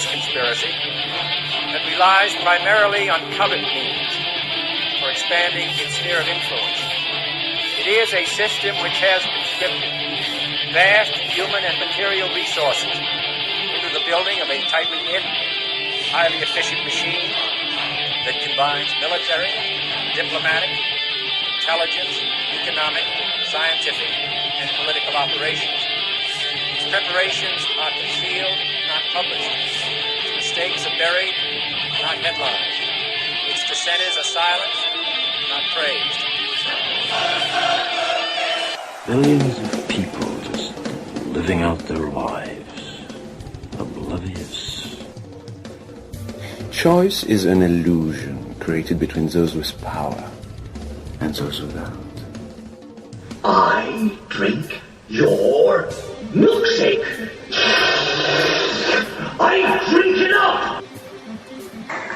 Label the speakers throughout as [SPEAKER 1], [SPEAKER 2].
[SPEAKER 1] this conspiracy that relies primarily on covert means for expanding its sphere of influence. It is a system which has conscripted vast human and material resources into the building of a tightly knit, highly efficient machine that combines military, diplomatic, intelligence, economic, scientific, and political operations. Its preparations are concealed, not published. Its mistakes are buried, not headlined. Its dissenters are silenced, not praised.
[SPEAKER 2] Billions of people just living out their lives, oblivious. Choice is an illusion created between those with power and those without.
[SPEAKER 3] I drink your milkshake. I drink it up.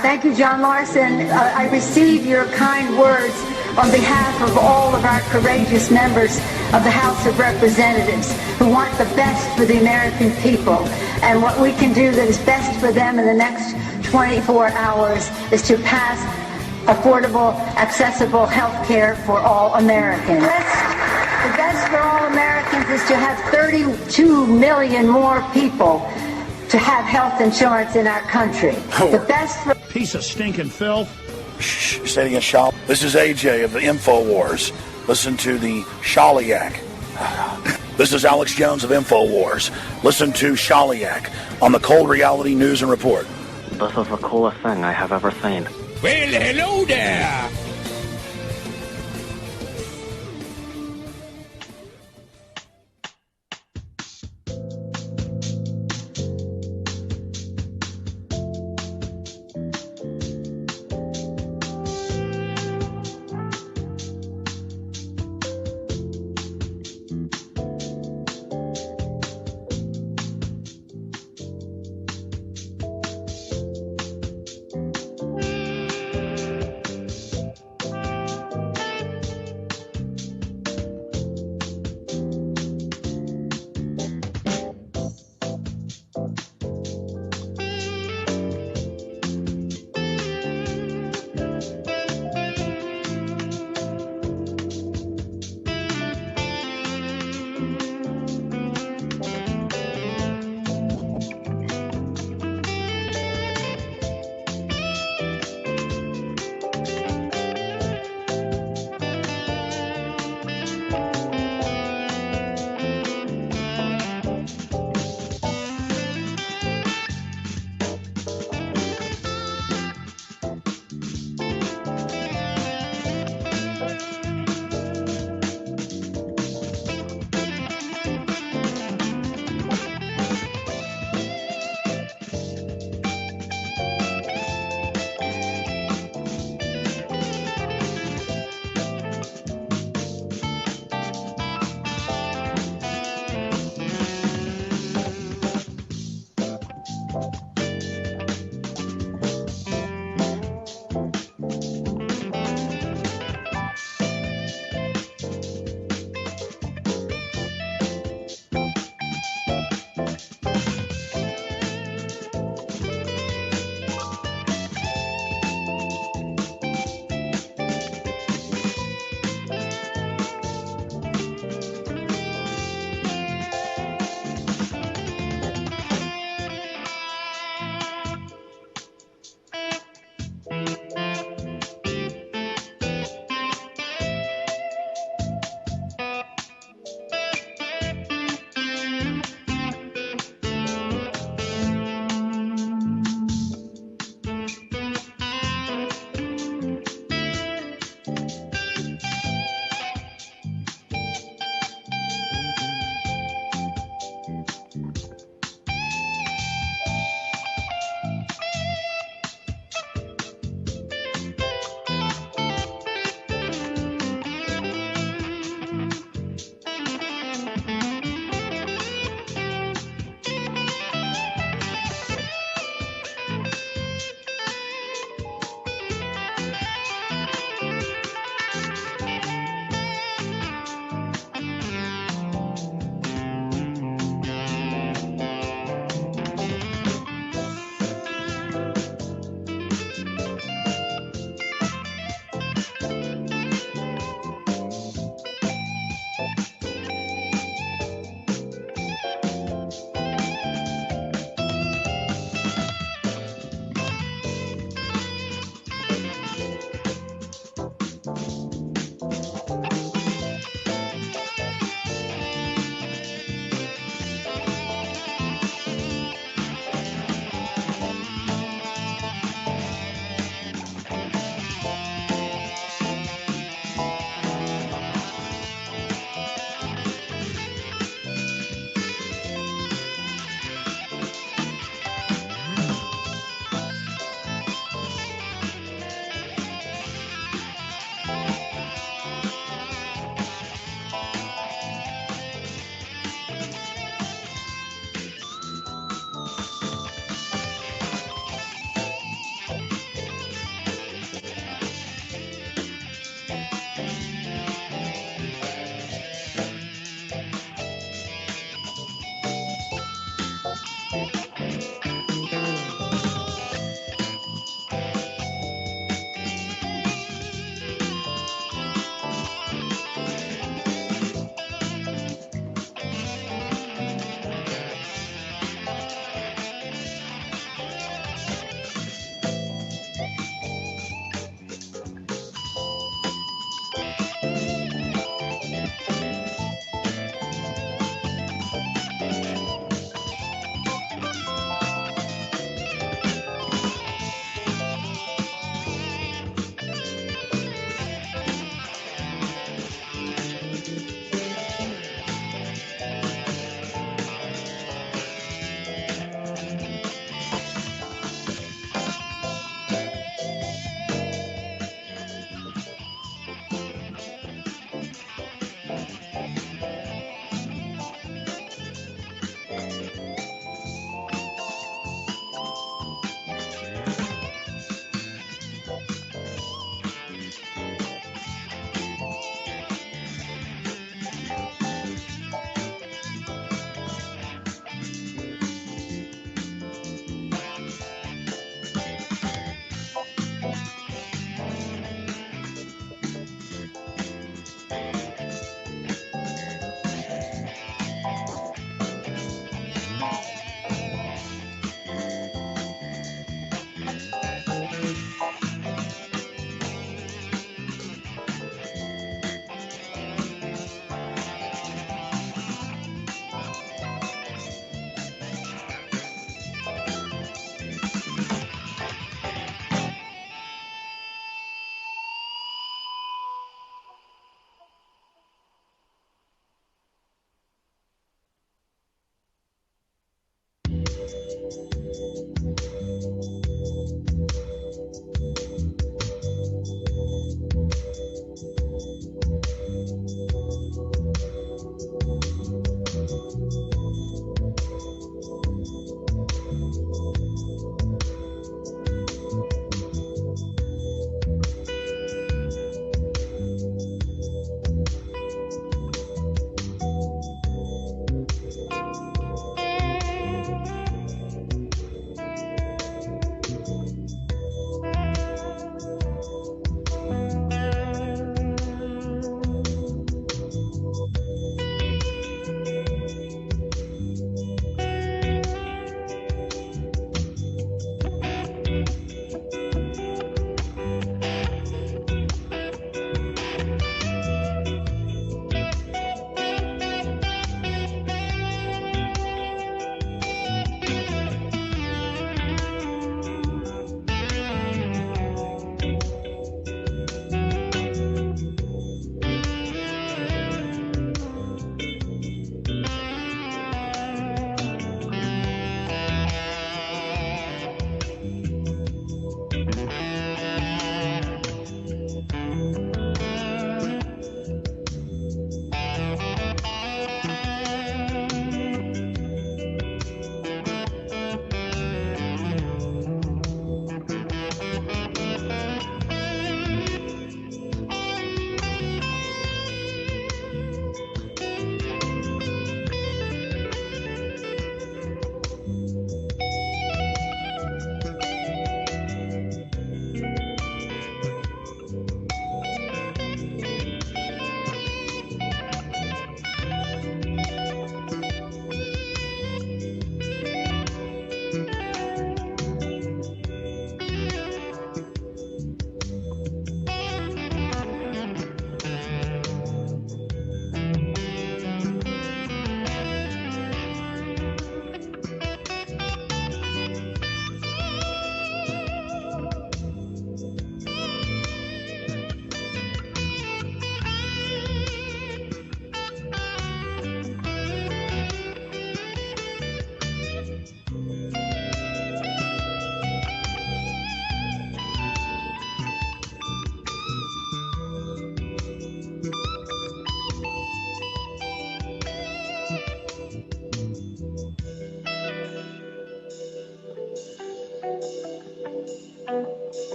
[SPEAKER 4] Thank you, John Larson. I receive your kind words on behalf of all of our courageous members of the House of Representatives who want the best for the American people. And what we can do that is best for them in the next 24 hours is to pass affordable, accessible health care for all Americans. The best for all Americans is to have 32 million more people to have health insurance in our country. The best for...
[SPEAKER 5] Piece of stinking filth.
[SPEAKER 6] Shh, saying a Shali. This is AJ of the InfoWars. Listen to the Shaliak. This is Alex Jones of InfoWars. Listen to Shaliak on the Cold Reality News and Report.
[SPEAKER 7] This is the coolest thing I have ever seen.
[SPEAKER 5] Well, hello there.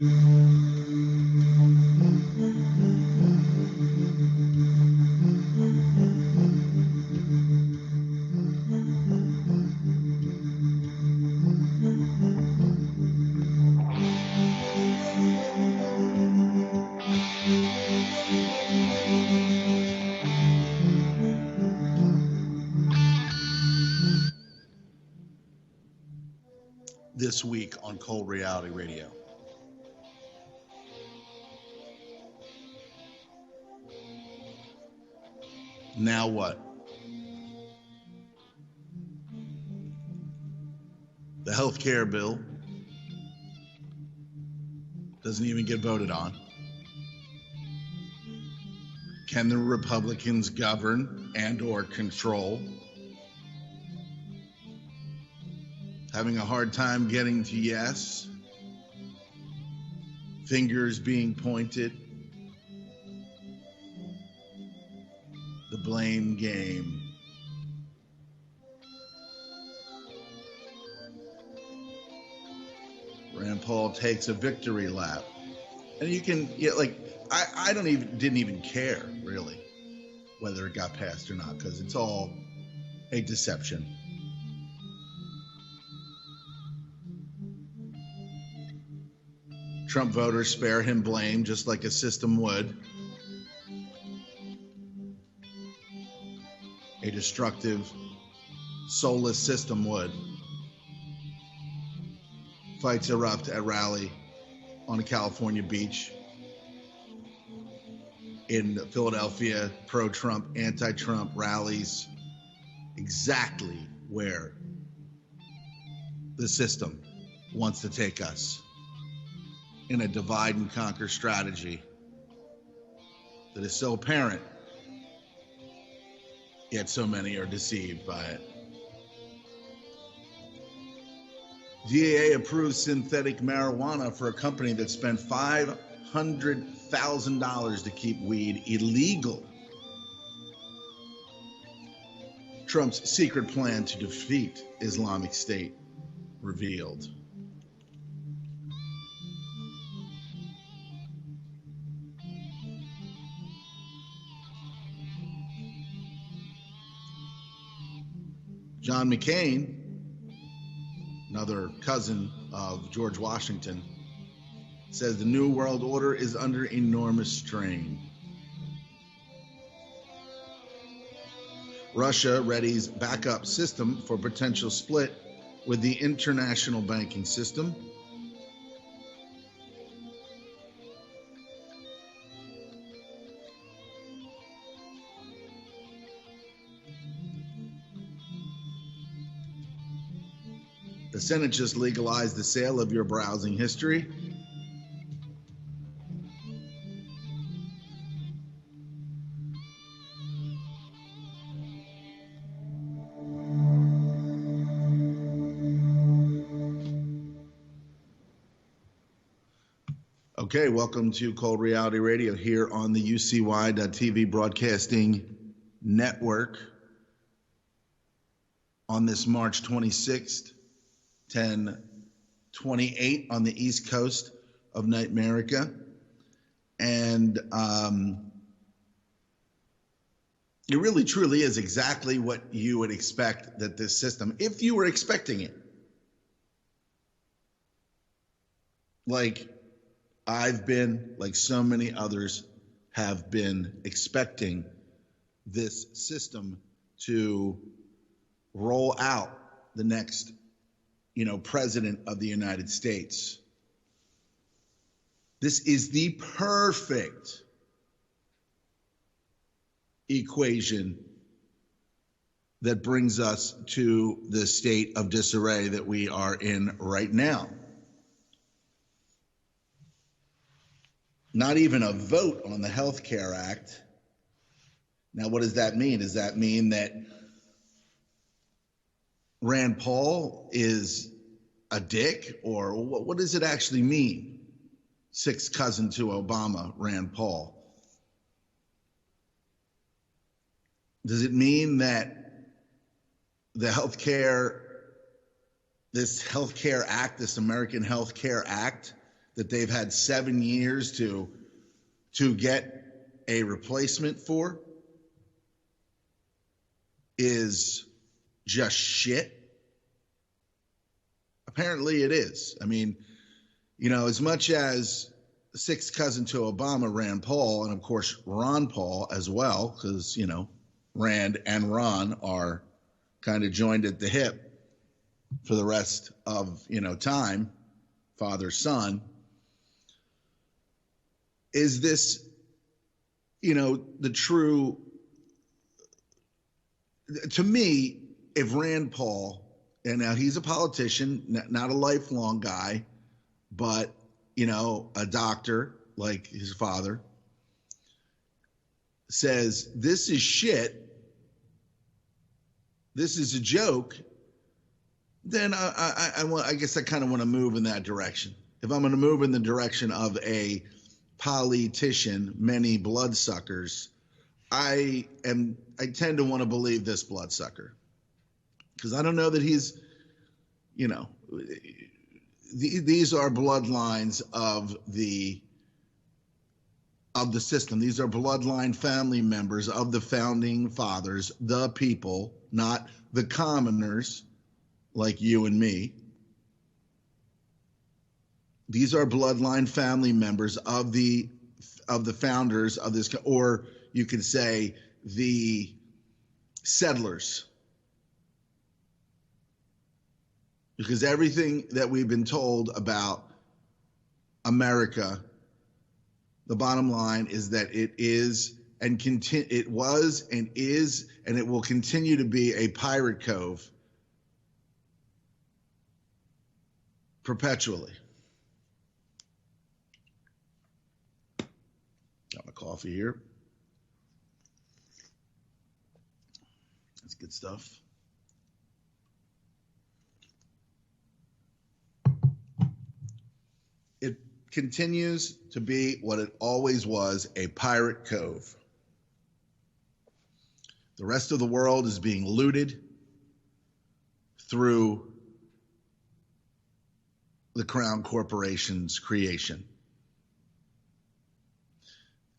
[SPEAKER 8] This week on Cold Reality Radio. Now what? The health care bill doesn't even get voted on. Can the Republicans govern and or control? Having a hard time getting to yes. Fingers being pointed. The blame game. Rand Paul takes a victory lap. And you can, I didn't even care, really, whether it got passed or not, because it's all a deception. Trump voters spare him blame just like a system would. A destructive, soulless system would. Fights erupt at rally on a California beach. In Philadelphia, pro-Trump, anti-Trump rallies. Exactly where the system wants to take us. In a divide and conquer strategy that is so apparent, yet so many are deceived by it. DEA approves synthetic marijuana for a company that spent $500,000 to keep weed illegal. Trump's secret plan to defeat Islamic State revealed. John McCain, another cousin of George Washington, says the New World Order is under enormous strain. Russia readies backup system for potential split with the international banking system. The Senate just legalized the sale of your browsing history. Okay, welcome to Cold Reality Radio here on the UCY.TV Broadcasting Network on this March 26th. 10:28 on the East Coast of America. And it really truly is exactly what you would expect that this system, if you were expecting it. Like I've been, like so many others have been expecting this system to roll out the next president of the United States. This is the perfect equation that brings us to the state of disarray that we are in right now. Not even a vote on the Health Care Act. Now, what does that mean? Does that mean that Rand Paul is a dick, or what does it actually mean? Sixth cousin to Obama, Rand Paul. Does it mean that the this Health Care Act, this American Health Care Act that they've had 7 years to get a replacement for is just shit? Apparently it is. I mean, as much as sixth cousin to Obama, Rand Paul, and of course Ron Paul as well, because, Rand and Ron are kind of joined at the hip for the rest of, time, father, son. Is this, the true, to me, if Rand Paul, and now he's a politician, not a lifelong guy, but, a doctor like his father, says this is shit, this is a joke, then I guess I kind of want to move in that direction. If I'm going to move in the direction of a politician, many bloodsuckers, I tend to want to believe this bloodsucker, because I don't know that he's, these are bloodlines of the system. These are bloodline family members of the founding fathers, the people, not the commoners like you and me. These are bloodline family members of the founders of this, or you could say the settlers. Because everything that we've been told about America, the bottom line is that it is and it was and is and it will continue to be a pirate cove perpetually. Got my coffee here. That's good stuff. It continues to be what it always was, a pirate cove. The rest of the world is being looted through the Crown Corporation's creation.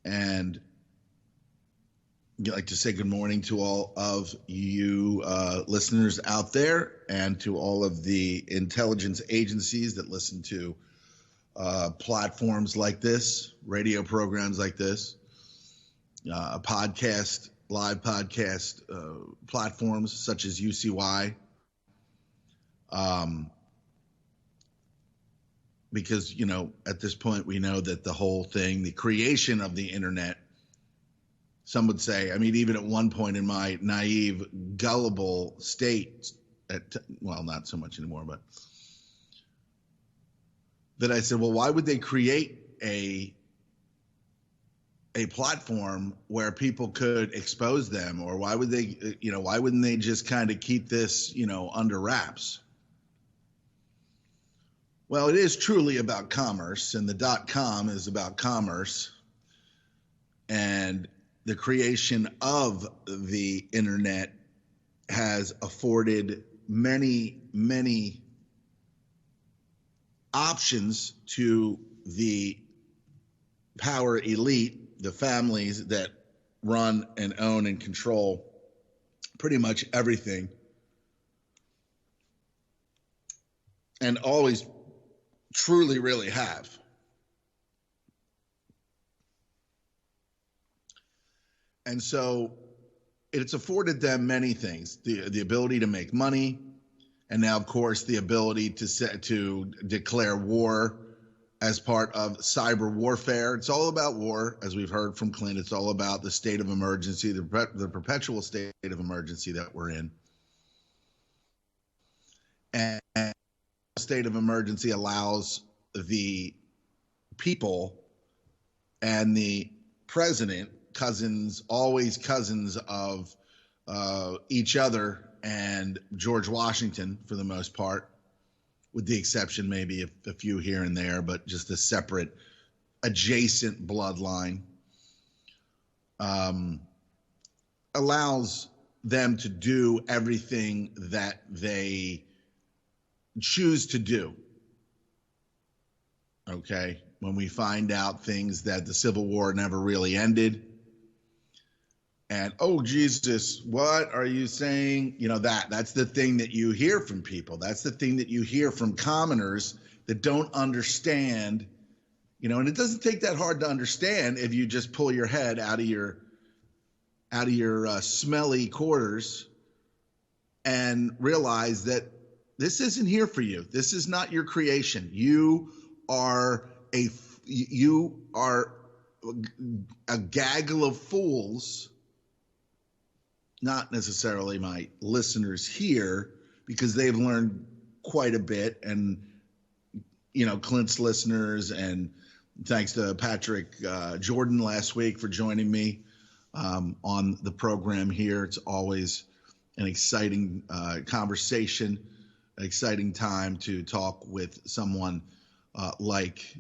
[SPEAKER 8] And I'd like to say good morning to all of you listeners out there, and to all of the intelligence agencies that listen to platforms like this, radio programs like this, live podcast platforms such as UCY. Because, at this point, we know that the whole thing, the creation of the internet, some would say, even at one point in my naive, gullible state, well, not so much anymore, but that I said, well, why would they create a platform where people could expose them? Or why would they, why wouldn't they just kind of keep this, under wraps? Well, it is truly about commerce, and the .com is about commerce, and the creation of the internet has afforded many, many options to the power elite, the families that run and own and control pretty much everything, and always truly really have. And so it's afforded them many things, the ability to make money, and now, of course, the ability to declare war as part of cyber warfare. It's all about war, as we've heard from Clint. It's all about the state of emergency, the perpetual state of emergency that we're in. And state of emergency allows the people and the president, always cousins of each other and George Washington for the most part, with the exception maybe of a few here and there, but just a separate adjacent bloodline, allows them to do everything that they choose to do. Okay. When we find out things that the Civil War never really ended. And, oh, Jesus, what are you saying? That's the thing that you hear from people. That's the thing that you hear from commoners that don't understand, and it doesn't take that hard to understand if you just pull your head out of your smelly quarters and realize that this isn't here for you. This is not your creation. You are a gaggle of fools. Not necessarily my listeners here, because they've learned quite a bit, and Clint's listeners, and thanks to Patrick Jordan last week for joining me on the program here. It's always an exciting conversation, an exciting time to talk with someone like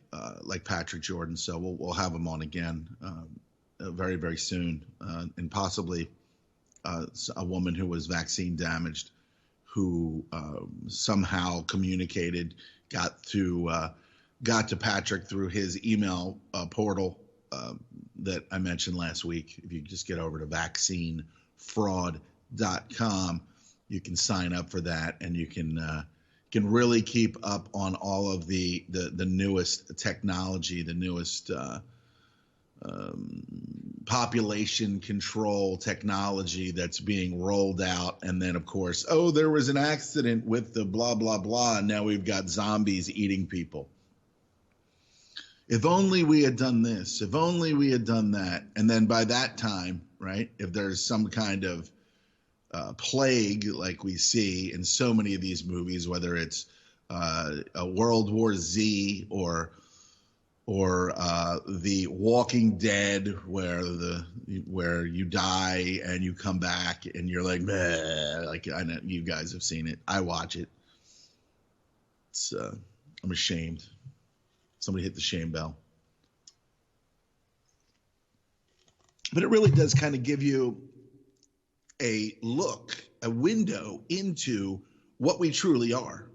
[SPEAKER 8] Patrick Jordan. So we'll have him on again very, very soon, and possibly a woman who was vaccine damaged, who somehow communicated, got to Patrick through his email portal that I mentioned last week. If you just get over to vaccinefraud.com, you can sign up for that, and you can really keep up on all of the newest technology, the newest population control technology that's being rolled out. And then, of course, there was an accident with the blah, blah, blah, and now we've got zombies eating people. If only we had done this, if only we had done that. And then by that time, right, if there's some kind of plague like we see in so many of these movies, whether it's a World War Z or The Walking Dead, where you die and you come back and you're like, meh, like, I know you guys have seen it. I watch it. It's I'm ashamed. Somebody hit the shame bell. But it really does kind of give you a window into what we truly are.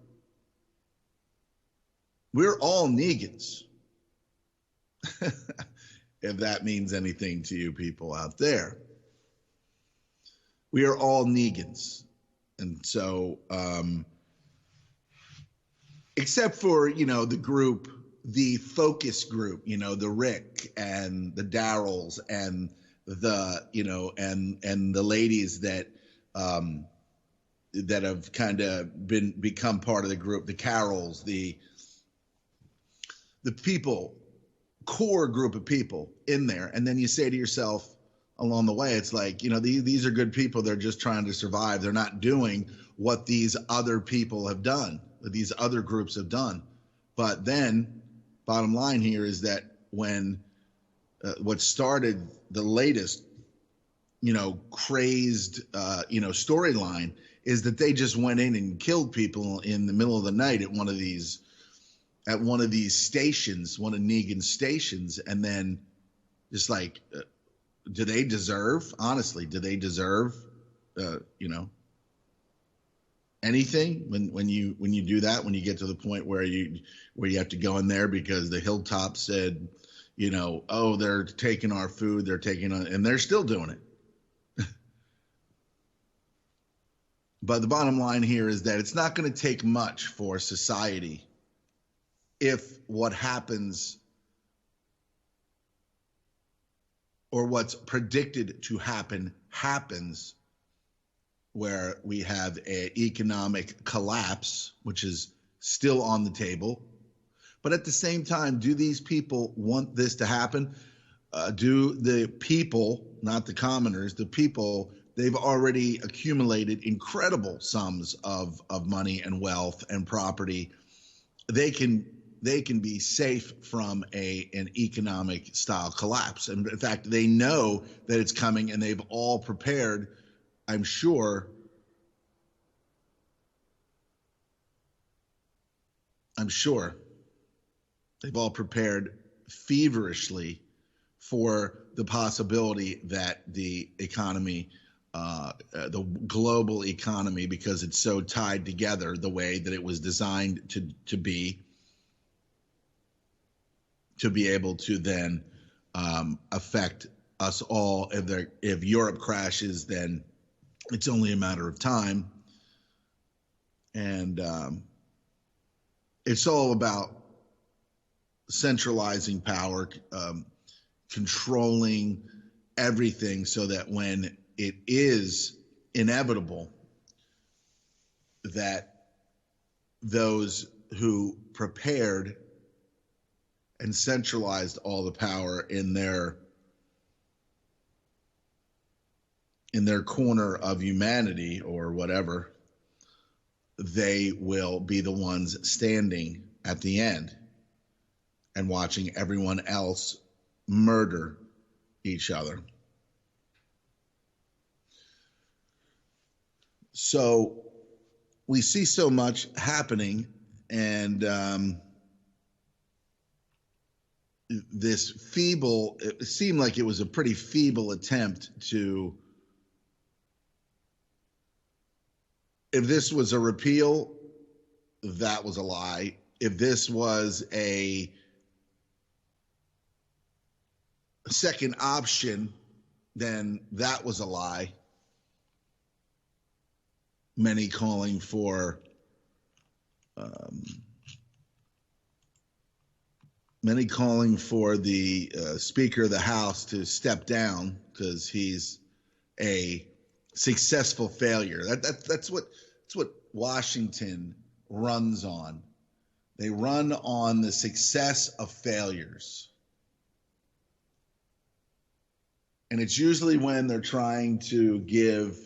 [SPEAKER 8] We're all Negans. If that means anything to you people out there. We are all Negans. And so, except for, the group, the focus group, the Rick and the Darryls and the, and the ladies that have kind of become part of the group, the Carols, the people, core group of people in there. And then you say to yourself along the way, it's like, these are good people. They're just trying to survive. They're not doing what these other people have done, what these other groups have done. But then bottom line here is that when what started the latest, crazed, storyline is that they just went in and killed people in the middle of the night at one of these stations, one of Negan's stations. And then just like, do they deserve anything when you do that, when you get to the point where you have to go in there because the Hilltop said, they're taking our food, they're taking on, and they're still doing it. But the bottom line here is that it's not going to take much for society if what happens or what's predicted to happen happens, where we have an economic collapse, which is still on the table. But at the same time, do these people want this to happen? Do the people, not the commoners, the people, they've already accumulated incredible sums of money and wealth and property. They can be safe from an economic style collapse. And in fact, they know that it's coming, and they've all prepared, I'm sure they've all prepared feverishly for the possibility that the economy, the global economy, because it's so tied together the way that it was designed to be, to be able to then affect us all. If Europe crashes, then it's only a matter of time. And it's all about centralizing power, controlling everything so that when it is inevitable, that those who prepared and centralized all the power in their corner of humanity or whatever, they will be the ones standing at the end and watching everyone else murder each other. So we see so much happening, and this feeble, it seemed like it was a pretty feeble attempt to, if this was a repeal, that was a lie. If this was a second option, then that was a lie. Many calling for the Speaker of the House to step down because he's a successful failure. That's what Washington runs on. They run on the success of failures. And it's usually when they're trying to give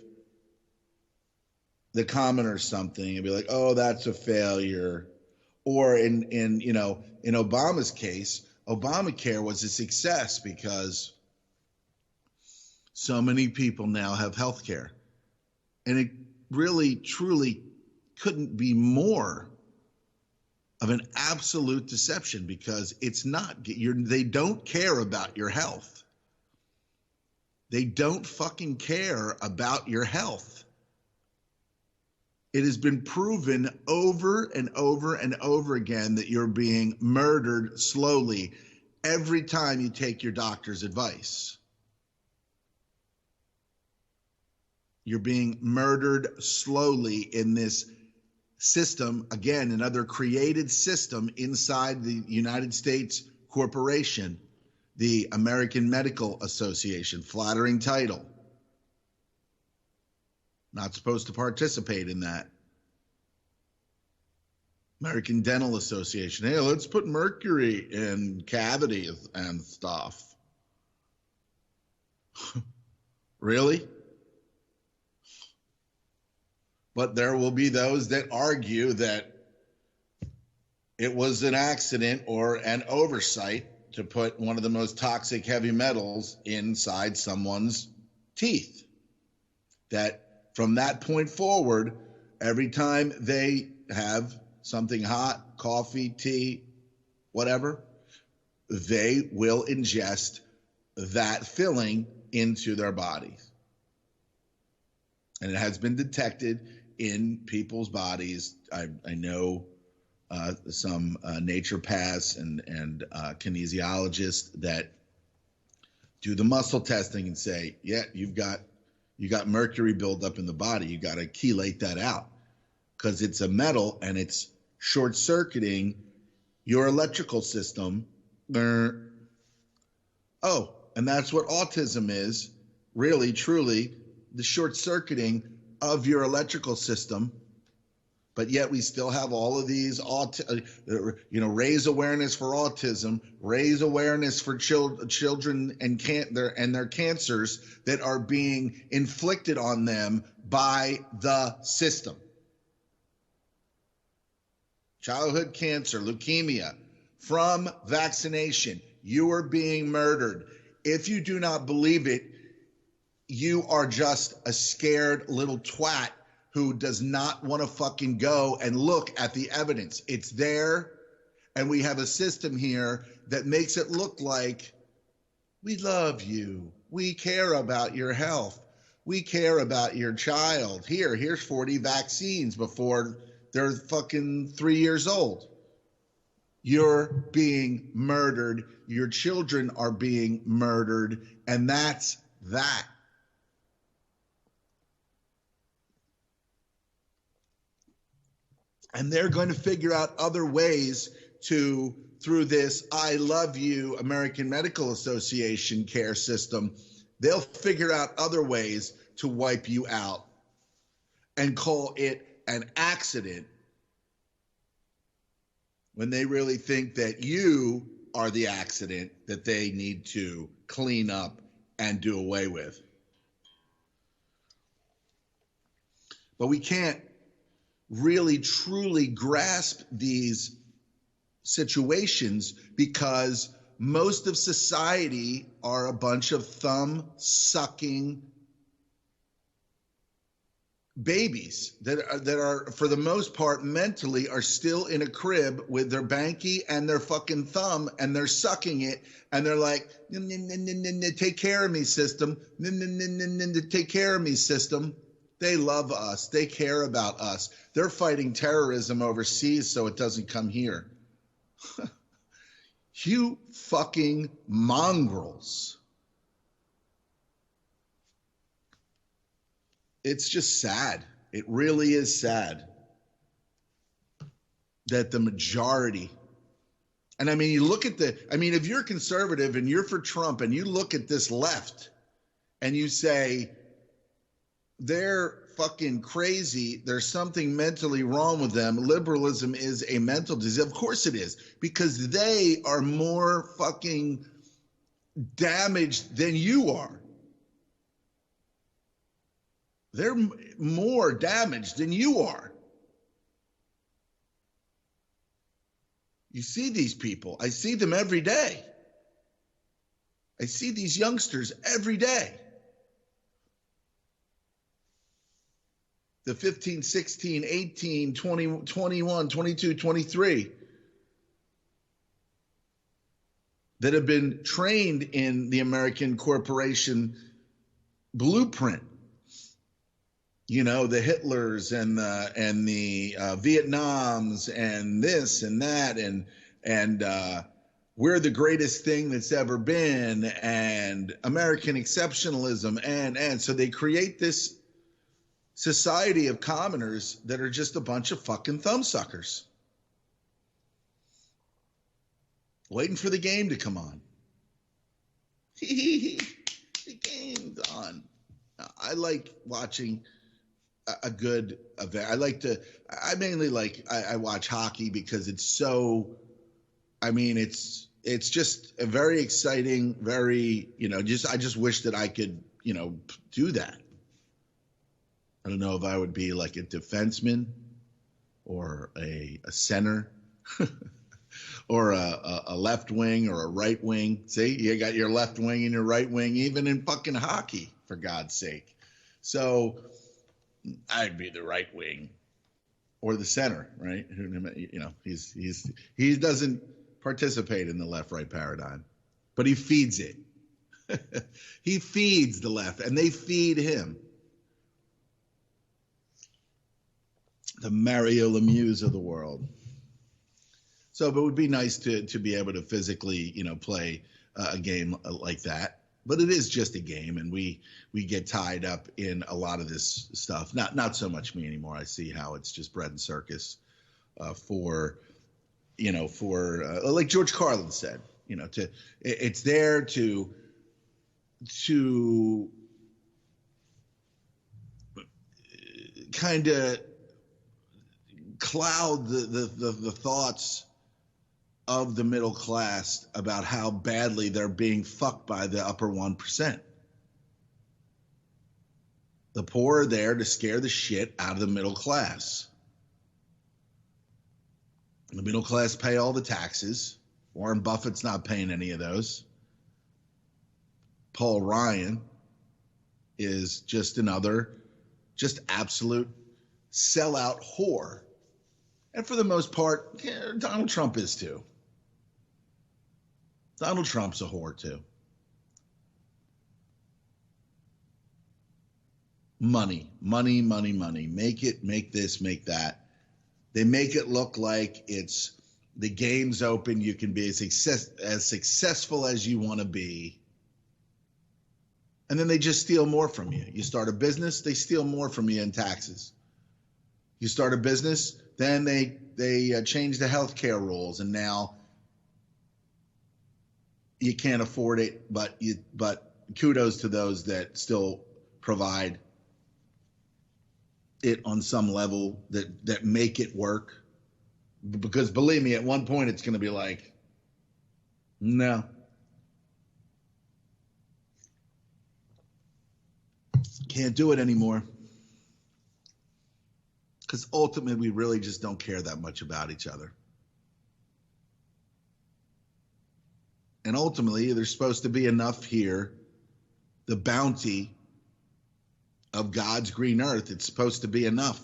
[SPEAKER 8] the commoner something and be like, oh, that's a failure. Or in Obama's case, Obamacare was a success because so many people now have health care. And it really, truly couldn't be more of an absolute deception because it's not. They don't care about your health. They don't fucking care about your health. It has been proven over and over and over again that you're being murdered slowly every time you take your doctor's advice. You're being murdered slowly in this system, again, another created system inside the United States corporation, the American Medical Association, flattering title. Not supposed to participate in that. American Dental Association. Hey, let's put mercury in cavities and stuff. Really? But there will be those that argue that it was an accident or an oversight to put one of the most toxic heavy metals inside someone's teeth. That from that point forward, every time they have something hot, coffee, tea, whatever, they will ingest that filling into their bodies. And it has been detected in people's bodies. I know some naturopaths and kinesiologists that do the muscle testing and say, yeah, you got mercury buildup in the body. You got to chelate that out because it's a metal and it's short-circuiting your electrical system. Oh, and that's what autism is, really, truly, the short-circuiting of your electrical system. But yet we still have all of these, raise awareness for autism, raise awareness for children and their cancers that are being inflicted on them by the system. Childhood cancer, leukemia, from vaccination, you are being murdered. If you do not believe it, you are just a scared little twat who does not want to fucking go and look at the evidence. It's there, and we have a system here that makes it look like we love you. We care about your health. We care about your child. Here's 40 vaccines before they're fucking 3 years old. You're being murdered. Your children are being murdered. And that's that. And they're going to figure out other ways to, through this I Love You American Medical Association care system, they'll figure out other ways to wipe you out and call it an accident when they really think that you are the accident that they need to clean up and do away with. But we can't really truly grasp these situations because most of society are a bunch of thumb-sucking babies that are for the most part mentally are still in a crib with their banky and their fucking thumb, and they're sucking it, and they're like, take care of me, system. Take care of me, system. They love us. They care about us. They're fighting terrorism overseas so it doesn't come here. You fucking mongrels. It's just sad. It really is sad that the majority, and I mean, you look at if you're conservative and you're for Trump and you look at this left and you say, they're fucking crazy. There's something mentally wrong with them. Liberalism is a mental disease. Of course it is, because they are more fucking damaged than you are. They're more damaged than you are. You see these people. I see them every day. I see these youngsters every day. The 15, 16, 18, 20, 21, 22, 23 that have been trained in the American corporation blueprint. You know, the Hitlers and the Vietnams and this and that and we're the greatest thing that's ever been, and American exceptionalism, and so they create this society of commoners that are just a bunch of fucking thumbsuckers waiting for the game to come on. The game's on. I like watching a good event. I watch hockey because it's so, it's just a very exciting, very, I just wish that I could, do that. I don't know if I would be like a defenseman or a center or a left wing or a right wing. See, you got your left wing and your right wing, even in fucking hockey, for God's sake. So I'd be the right wing or the center, right? He doesn't participate in the left-right paradigm, but he feeds it. He feeds the left, and they feed him. The Mario Lemieux of the world. So it would be nice to be able to physically, play a game like that. But it is just a game, and we get tied up in a lot of this stuff. Not so much me anymore. I see how it's just bread and circus for like George Carlin said, it's there to kind of cloud the thoughts of the middle class about how badly they're being fucked by the upper 1%. The poor are there to scare the shit out of the middle class. The middle class pay all the taxes. Warren Buffett's not paying any of those. Paul Ryan is just another, absolute sellout whore. And for the most part, Donald Trump is too. Donald Trump's a whore too. Money. Make this, make that. They make it look like it's The game's open. You can be as successful as you want to be. And then they just steal more from you. You start a business, they steal more from you in taxes. You start a business, then they change the healthcare rules, and now you can't afford it. But kudos to those that still provide it on some level that make it work. Because believe me, at one point it's going to be like, no. Can't do it anymore. Because ultimately, we really just don't care that much about each other. And ultimately, there's supposed to be enough here, the bounty of God's green earth, it's supposed to be enough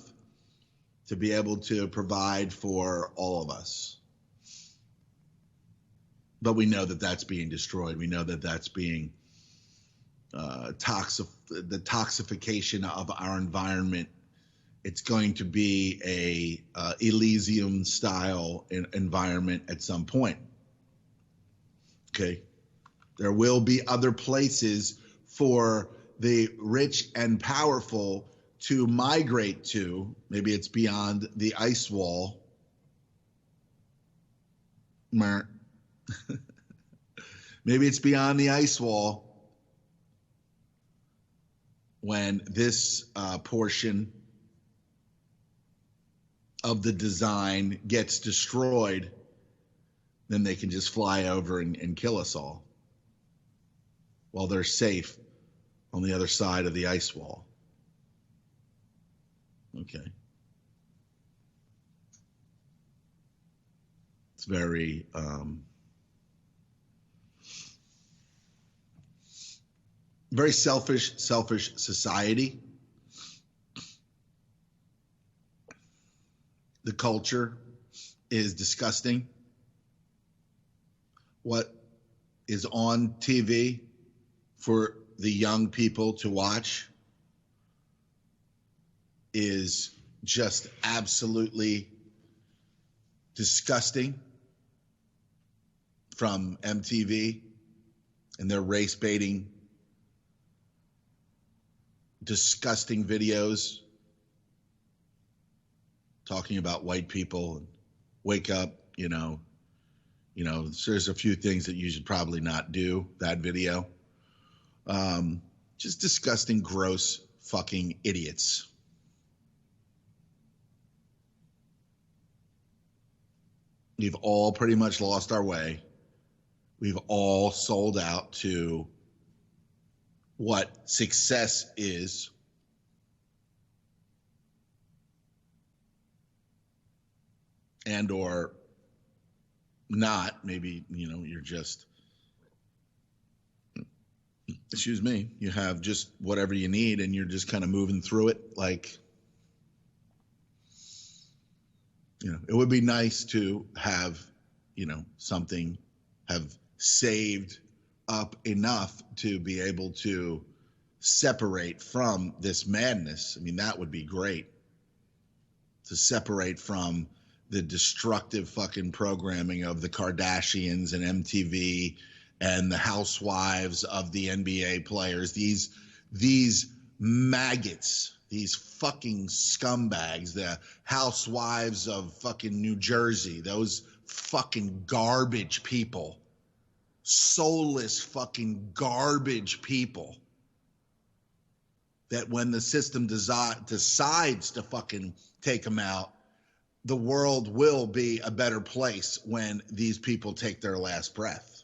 [SPEAKER 8] to be able to provide for all of us. But we know that that's being destroyed. We know that that's being the toxification of our environment. It's going to be a Elysium style environment at some point. Okay. There will be other places for the rich and powerful to migrate to. Maybe it's beyond the ice wall. Maybe it's beyond the ice wall when this portion of the design gets destroyed, then they can just fly over and kill us all while they're safe on the other side of the ice wall. Okay. It's very very selfish society. The culture is disgusting. What is on TV for the young people to watch is just absolutely disgusting. From MTV and their race baiting, disgusting videos talking about white people and wake up, there's a few things that you should probably not do, that video. Just disgusting, gross fucking idiots. We've all pretty much lost our way. We've all sold out to what success is. And or not. Maybe, you're just, you have just whatever you need and you're just kind of moving through it. Like, it would be nice to have, something, have saved up enough to be able to separate from this madness. I mean, that would be great. To separate from the destructive fucking programming of the Kardashians and MTV and the housewives of the NBA players. These maggots, these fucking scumbags, the housewives of fucking New Jersey, those fucking garbage people, soulless fucking garbage people, that when the system decides to fucking take them out, the world will be a better place when these people take their last breath.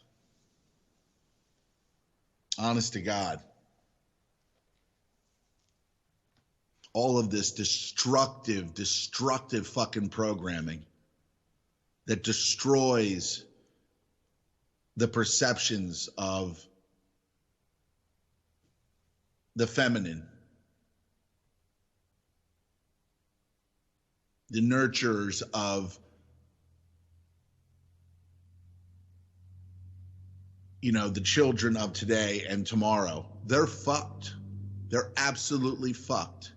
[SPEAKER 8] Honest to God. All of this destructive fucking programming that destroys the perceptions of the feminine, the nurturers of, the children of today and tomorrow. They're fucked. They're absolutely fucked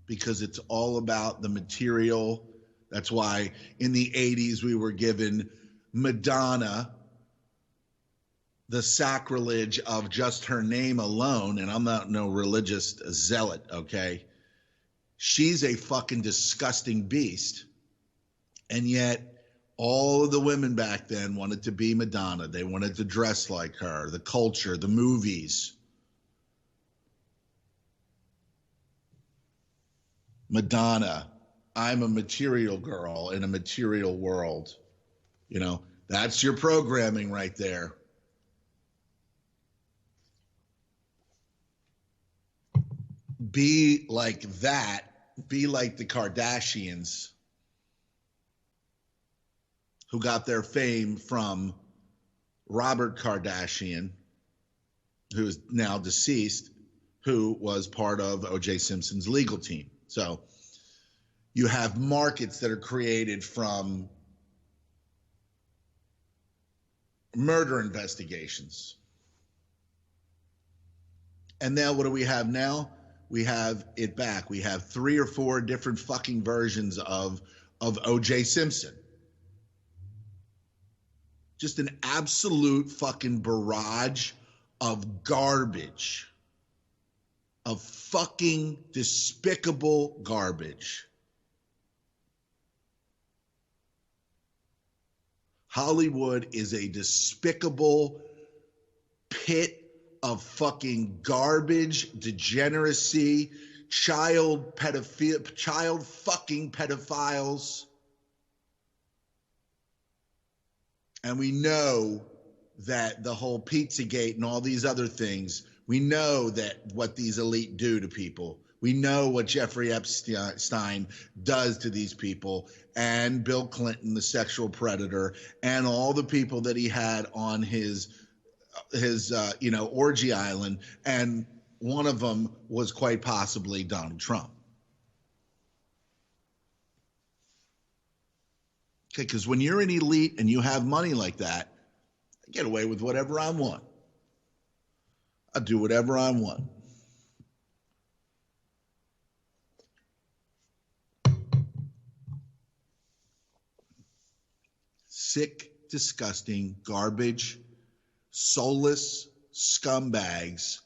[SPEAKER 8] because it's all about the material That's why in the 80s we were given Madonna, the sacrilege of just her name alone, and I'm not no religious zealot, okay? She's a fucking disgusting beast. And yet all of the women back then wanted to be Madonna. They wanted to dress like her, the culture, the movies. Madonna, I'm a material girl in a material world. You know, that's your programming right there. Be like that. Be like the Kardashians, who got their fame from Robert Kardashian, who is now deceased, who was part of O.J. Simpson's legal team. So you have markets that are created from murder investigations. And now what do we have now? We have it back. We have 3 or 4 different fucking versions of O.J. Simpson. Just an absolute fucking barrage of garbage. Of fucking despicable garbage. Hollywood is a despicable pit of fucking garbage, degeneracy, child fucking pedophiles. And we know that the whole Pizzagate and all these other things, we know that what these elite do to people. We know what Jeffrey Epstein does to these people, and Bill Clinton, the sexual predator, and all the people that he had on his orgy island, and one of them was quite possibly Donald Trump. Okay, because when you're an elite and you have money like that, I get away with whatever I want. I do whatever I want. Sick, disgusting, garbage, soulless scumbags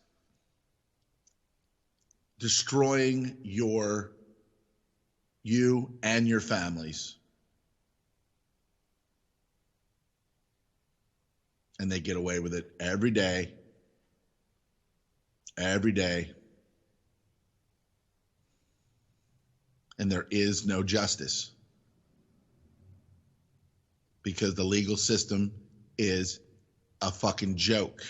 [SPEAKER 8] destroying you and your families. And they get away with it every day. Every day. And there is no justice. Because the legal system is a fucking joke.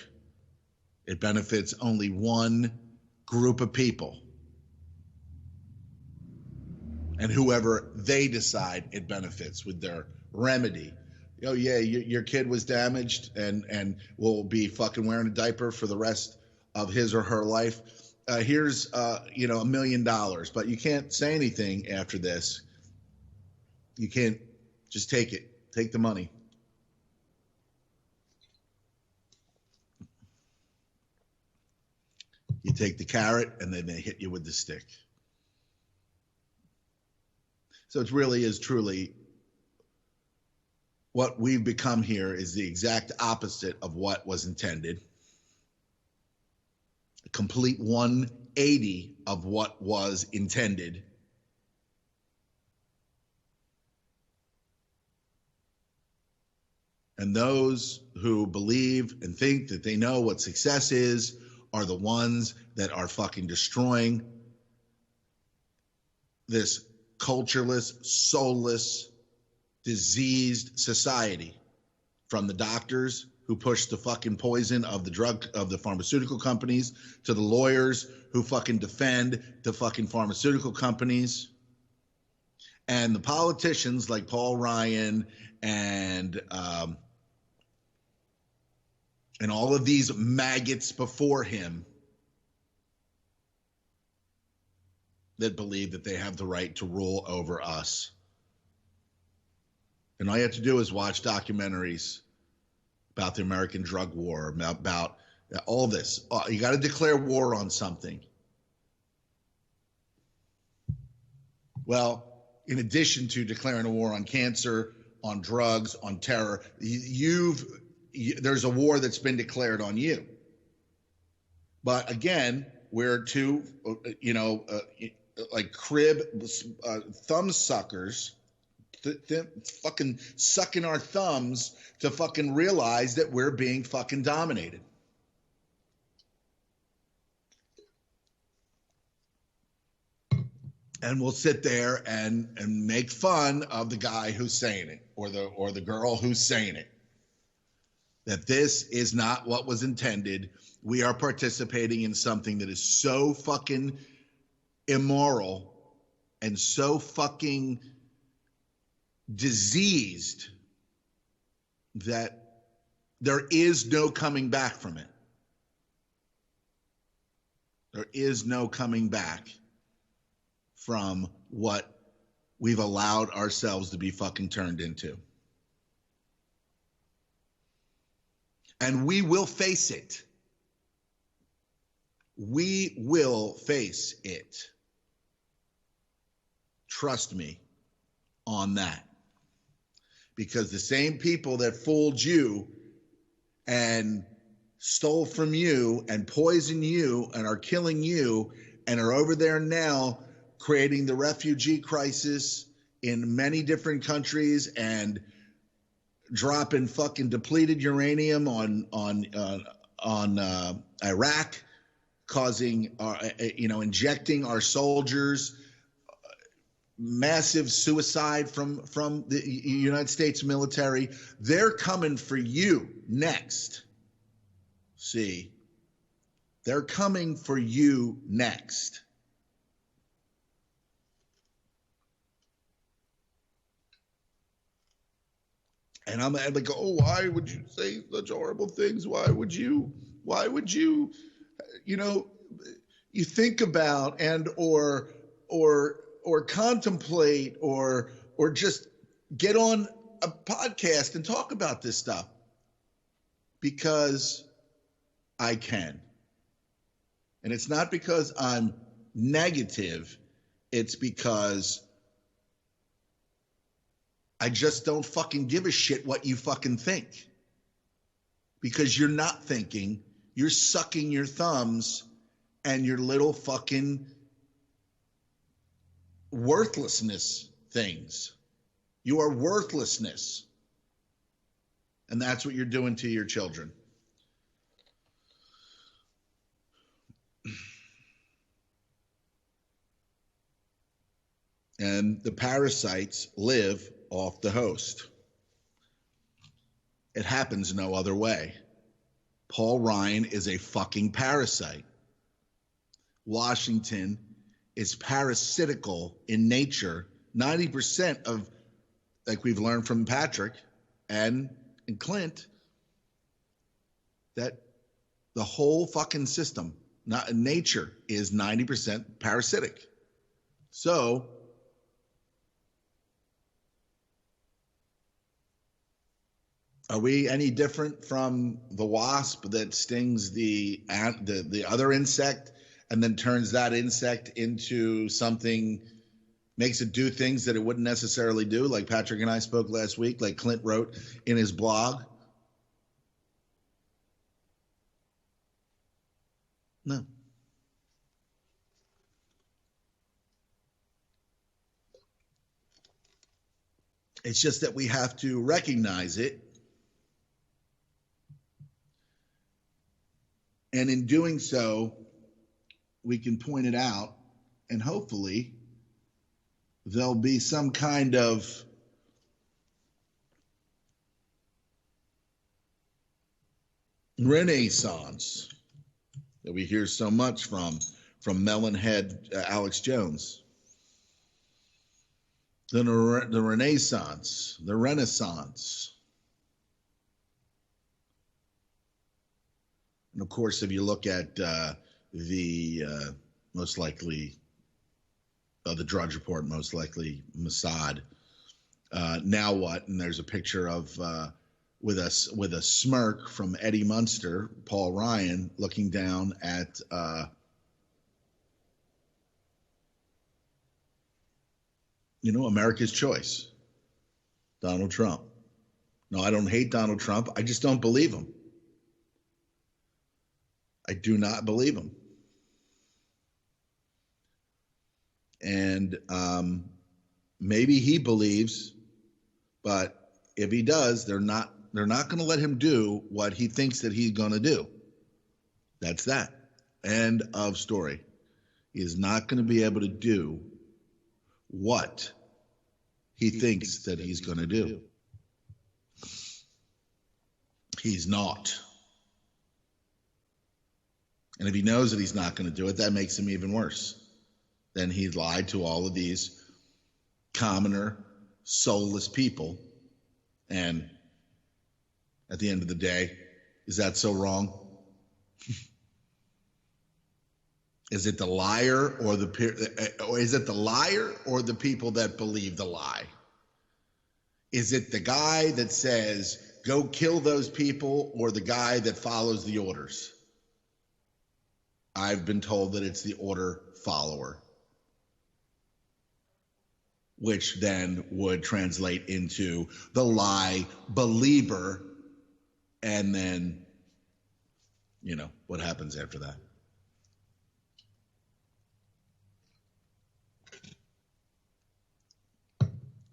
[SPEAKER 8] It benefits only one group of people. And whoever they decide it benefits with their remedy. Oh yeah, your kid was damaged and will be fucking wearing a diaper for the rest of his or her life. Here's $1 million, but you can't say anything after this. You can't just take it. Take the money. You take the carrot and then they hit you with the stick. So it really is truly what we've become here is the exact opposite of what was intended. A complete 180 of what was intended. And those who believe and think that they know what success is are the ones that are fucking destroying this cultureless, soulless, diseased society. From the doctors who push the fucking poison of the pharmaceutical companies, to the lawyers who fucking defend the fucking pharmaceutical companies, and the politicians like Paul Ryan and all of these maggots before him that believe that they have the right to rule over us. And all you have to do is watch documentaries about the American drug war, about all this. You got to declare war on something. Well, in addition to declaring a war on cancer, on drugs, on terror, there's a war that's been declared on you. But again, we're two, like crib thumb suckers, fucking sucking our thumbs to fucking realize that we're being fucking dominated. And we'll sit there and make fun of the guy who's saying it, or the girl who's saying it. That this is not what was intended. We are participating in something that is so fucking immoral and so fucking diseased that there is no coming back from it. There is no coming back from what we've allowed ourselves to be fucking turned into. And we will face it. We will face it. Trust me on that. Because the same people that fooled you and stole from you and poisoned you and are killing you and are over there now creating the refugee crisis in many different countries and dropping fucking depleted uranium on Iraq, causing injecting our soldiers, massive suicide from the United States military. They're coming for you next. See, they're coming for you next. And I'm like, oh, why would you say such horrible things? Why would you, you think about and or contemplate or just get on a podcast and talk about this stuff? Because I can. And it's not because I'm negative. It's because I just don't fucking give a shit what you fucking think. Because you're not thinking, you're sucking your thumbs and your little fucking worthlessness things. You are worthlessness. And that's what you're doing to your children. And the parasites live off the host. It happens no other way. Paul Ryan is a fucking parasite. Washington is parasitical in nature. 90% of, like we've learned from Patrick and Clint, that the whole fucking system, not nature, is 90% parasitic. So are we any different from the wasp that stings the other insect and then turns that insect into something, makes it do things that it wouldn't necessarily do, like Patrick and I spoke last week, like Clint wrote in his blog? No. It's just that we have to recognize it. And in doing so, we can point it out, and hopefully there'll be some kind of renaissance that we hear so much from Melonhead Alex Jones. The Renaissance, the Renaissance. And of course, if you look at the most likely, the Drudge Report, most likely Mossad. Now what? And there's a picture of with a smirk from Eddie Munster, Paul Ryan, looking down at America's choice. Donald Trump. No, I don't hate Donald Trump. I just don't believe him. I do not believe him. And maybe he believes, but if he does, they're not going to let him do what he thinks that he's going to do. That's that. End of story. He is not going to be able to do what he thinks that he's going to do. He's not. And if he knows that he's not going to do it, that makes him even worse. Then he lied to all of these commoner, soulless people. And at the end of the day, is that so wrong? Is it the liar or is it the liar or the people that believe the lie? Is it the guy that says, go kill those people, or the guy that follows the orders? I've been told that it's the order follower, which then would translate into the lie believer. And then, what happens after that?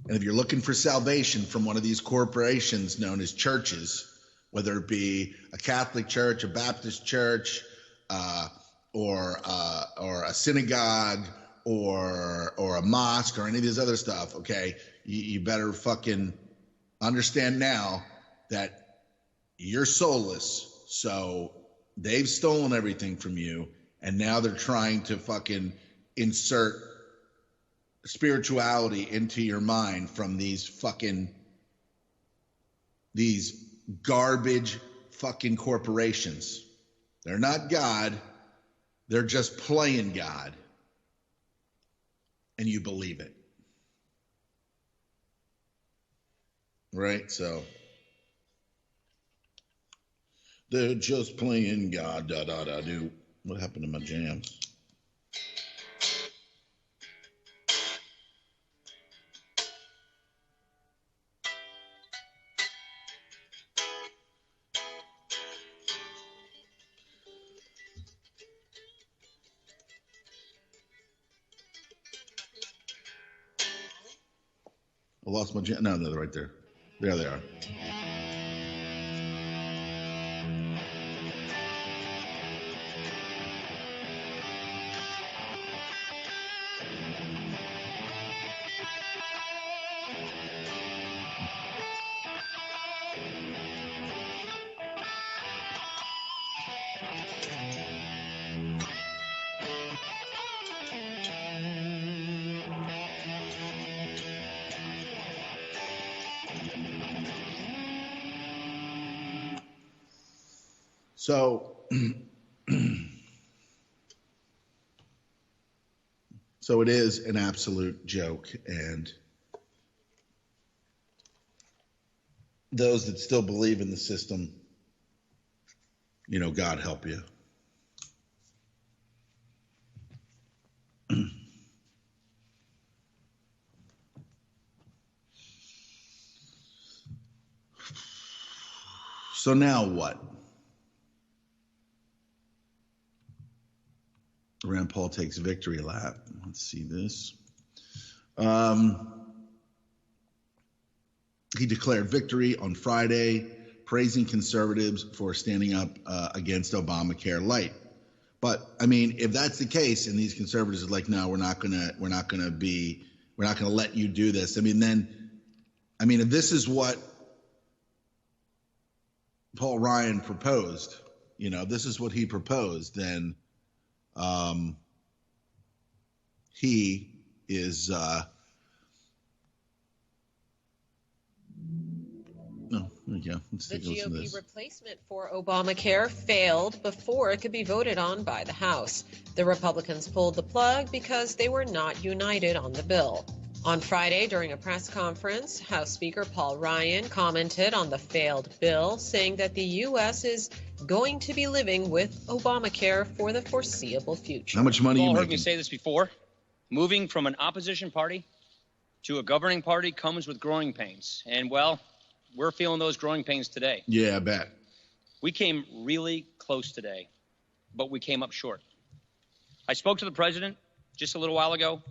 [SPEAKER 8] And if you're looking for salvation from one of these corporations known as churches, whether it be a Catholic church, a Baptist church, or a synagogue, or a mosque, or any of this other stuff, okay, you better fucking understand now that you're soulless. So they've stolen everything from you, and now they're trying to fucking insert spirituality into your mind from these garbage fucking corporations. They're not God. They're just playing God. And you believe it. Right? So they're just playing God. Do. What happened to my jams? I lost my jam. No, they're right there. There they are. So it is an absolute joke, and those that still believe in the system, God help you. So now what? Rand Paul takes victory lap. Let's see this. He declared victory on Friday, praising conservatives for standing up against Obamacare Light. But I mean, if that's the case, and these conservatives are like, no, we're not gonna let you do this. If this is what Paul Ryan proposed, this is what he proposed, then he is no, there we go. Let's
[SPEAKER 9] the
[SPEAKER 8] take a listen to
[SPEAKER 9] GOP
[SPEAKER 8] this.
[SPEAKER 9] replacement for Obamacare failed before it could be voted on by the House. The Republicans pulled the plug because they were not united on the bill. On Friday, during a press conference, House Speaker Paul Ryan commented on the failed bill, saying that the U.S. is going to be living with Obamacare for the foreseeable future.
[SPEAKER 8] How much money
[SPEAKER 10] You've
[SPEAKER 8] you
[SPEAKER 10] all heard
[SPEAKER 8] making?
[SPEAKER 10] me say this before. Moving from an opposition party to a governing party comes with growing pains. And, well, we're feeling those growing pains today.
[SPEAKER 8] Yeah, I bet.
[SPEAKER 10] We came really close today, but we came up short. I spoke to the president just a little while ago,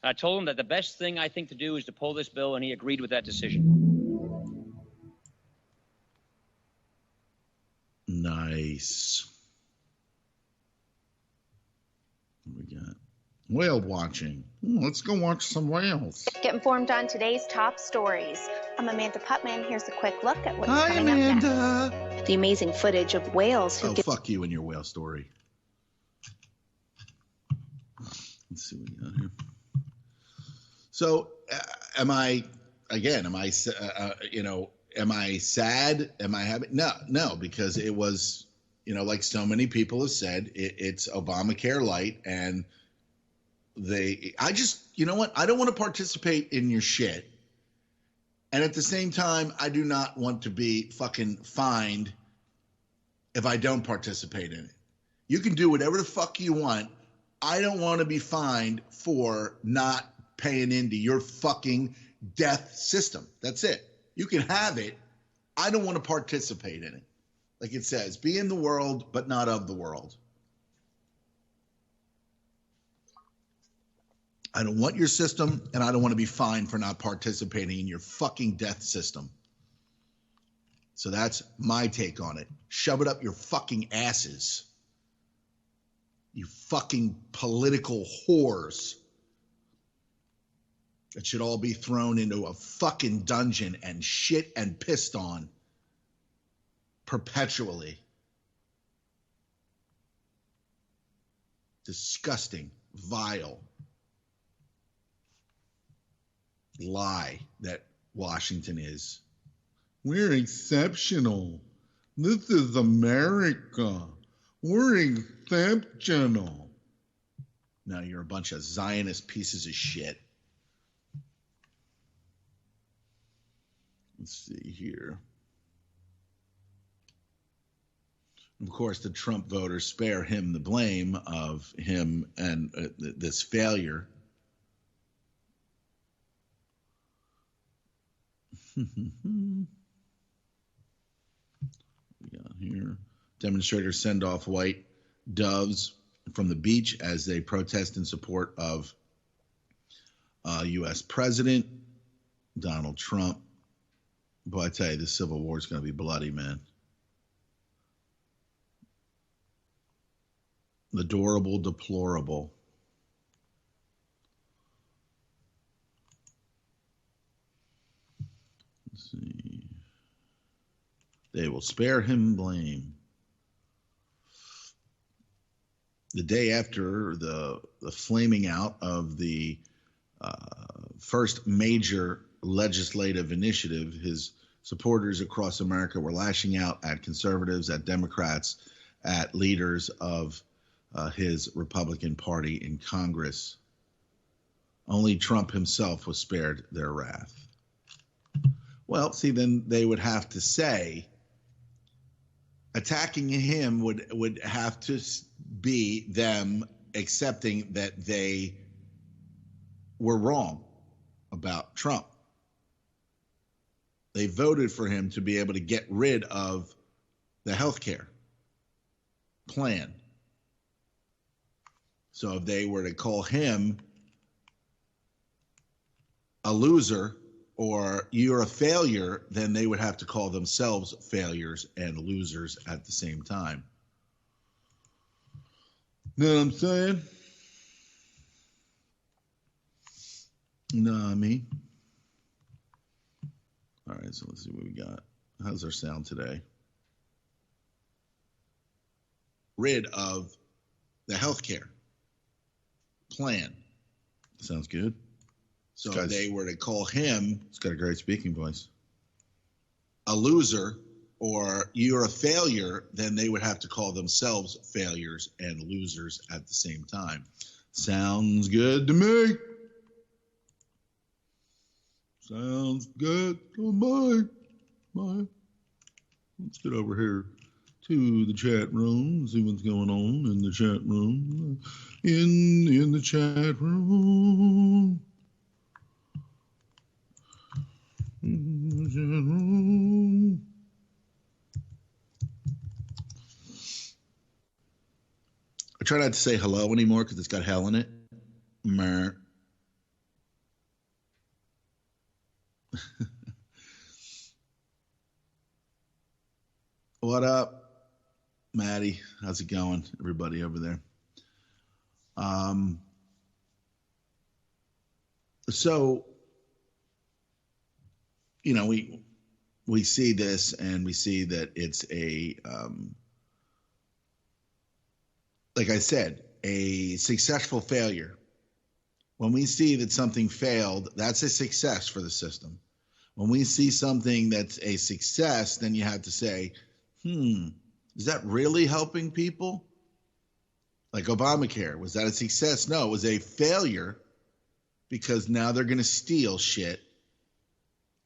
[SPEAKER 10] and I told him that the best thing I think to do is to pull this bill, and he agreed with that decision.
[SPEAKER 8] Nice. What we got? Whale watching. Let's go watch some whales.
[SPEAKER 11] Get informed on today's top stories. I'm Amanda Putman. Here's a quick look at what's
[SPEAKER 8] Hi,
[SPEAKER 11] coming
[SPEAKER 8] Amanda.
[SPEAKER 11] up next. The amazing footage of whales who
[SPEAKER 8] Fuck you and your whale story. Let's see what we got here. So, am I sad? Am I happy? No, because it was, like so many people have said, it's Obamacare light, and I don't want to participate in your shit. And at the same time, I do not want to be fucking fined if I don't participate in it. You can do whatever the fuck you want. I don't want to be fined for not paying into your fucking death system. That's it. You can have it. I don't want to participate in it. Like it says, be in the world, but not of the world. I don't want your system, and I don't want to be fined for not participating in your fucking death system. So that's my take on it. Shove it up your fucking asses. You fucking political whores. It should all be thrown into a fucking dungeon and shit and pissed on perpetually. Disgusting, vile lie that Washington is. We're exceptional. This is America. We're exceptional. Now you're a bunch of Zionist pieces of shit. Let's see here. Of course, the Trump voters spare him the blame of him and this failure. We got here. Demonstrators send off white doves from the beach as they protest in support of U.S. President Donald Trump. Boy, I tell you, this civil war is going to be bloody, man. Adorable, deplorable. Let's see. They will spare him blame. The day after the flaming out of the first major legislative initiative, his supporters across America were lashing out at conservatives, at Democrats, at leaders of his Republican Party in Congress. Only Trump himself was spared their wrath. Well, see, then they would have to say attacking him would have to be them accepting that they were wrong about Trump. They voted for him to be able to get rid of the health care plan. So if they were to call him a loser or you're a failure, then they would have to call themselves failures and losers at the same time. Know what I'm saying? Nah, me. All right, so let's see what we got. How's our sound today? Rid of the healthcare plan. Sounds good. So if they were to call him, he's got a great speaking voice, a loser or you're a failure, then they would have to call themselves failures and losers at the same time. Sounds good to me. Sounds good to me. Bye. Let's get over here to the chat room, see what's going on in the chat room. In the chat room. I try not to say hello anymore because it's got hell in it. Mer. What up, Maddie? How's it going, everybody over there? So, you know, we see this and we see that it's a, like I said, a successful failure. When we see that something failed, that's a success for the system. When we see something that's a success, then you have to say, is that really helping people? Like Obamacare, was that a success? No, it was a failure because now they're going to steal shit,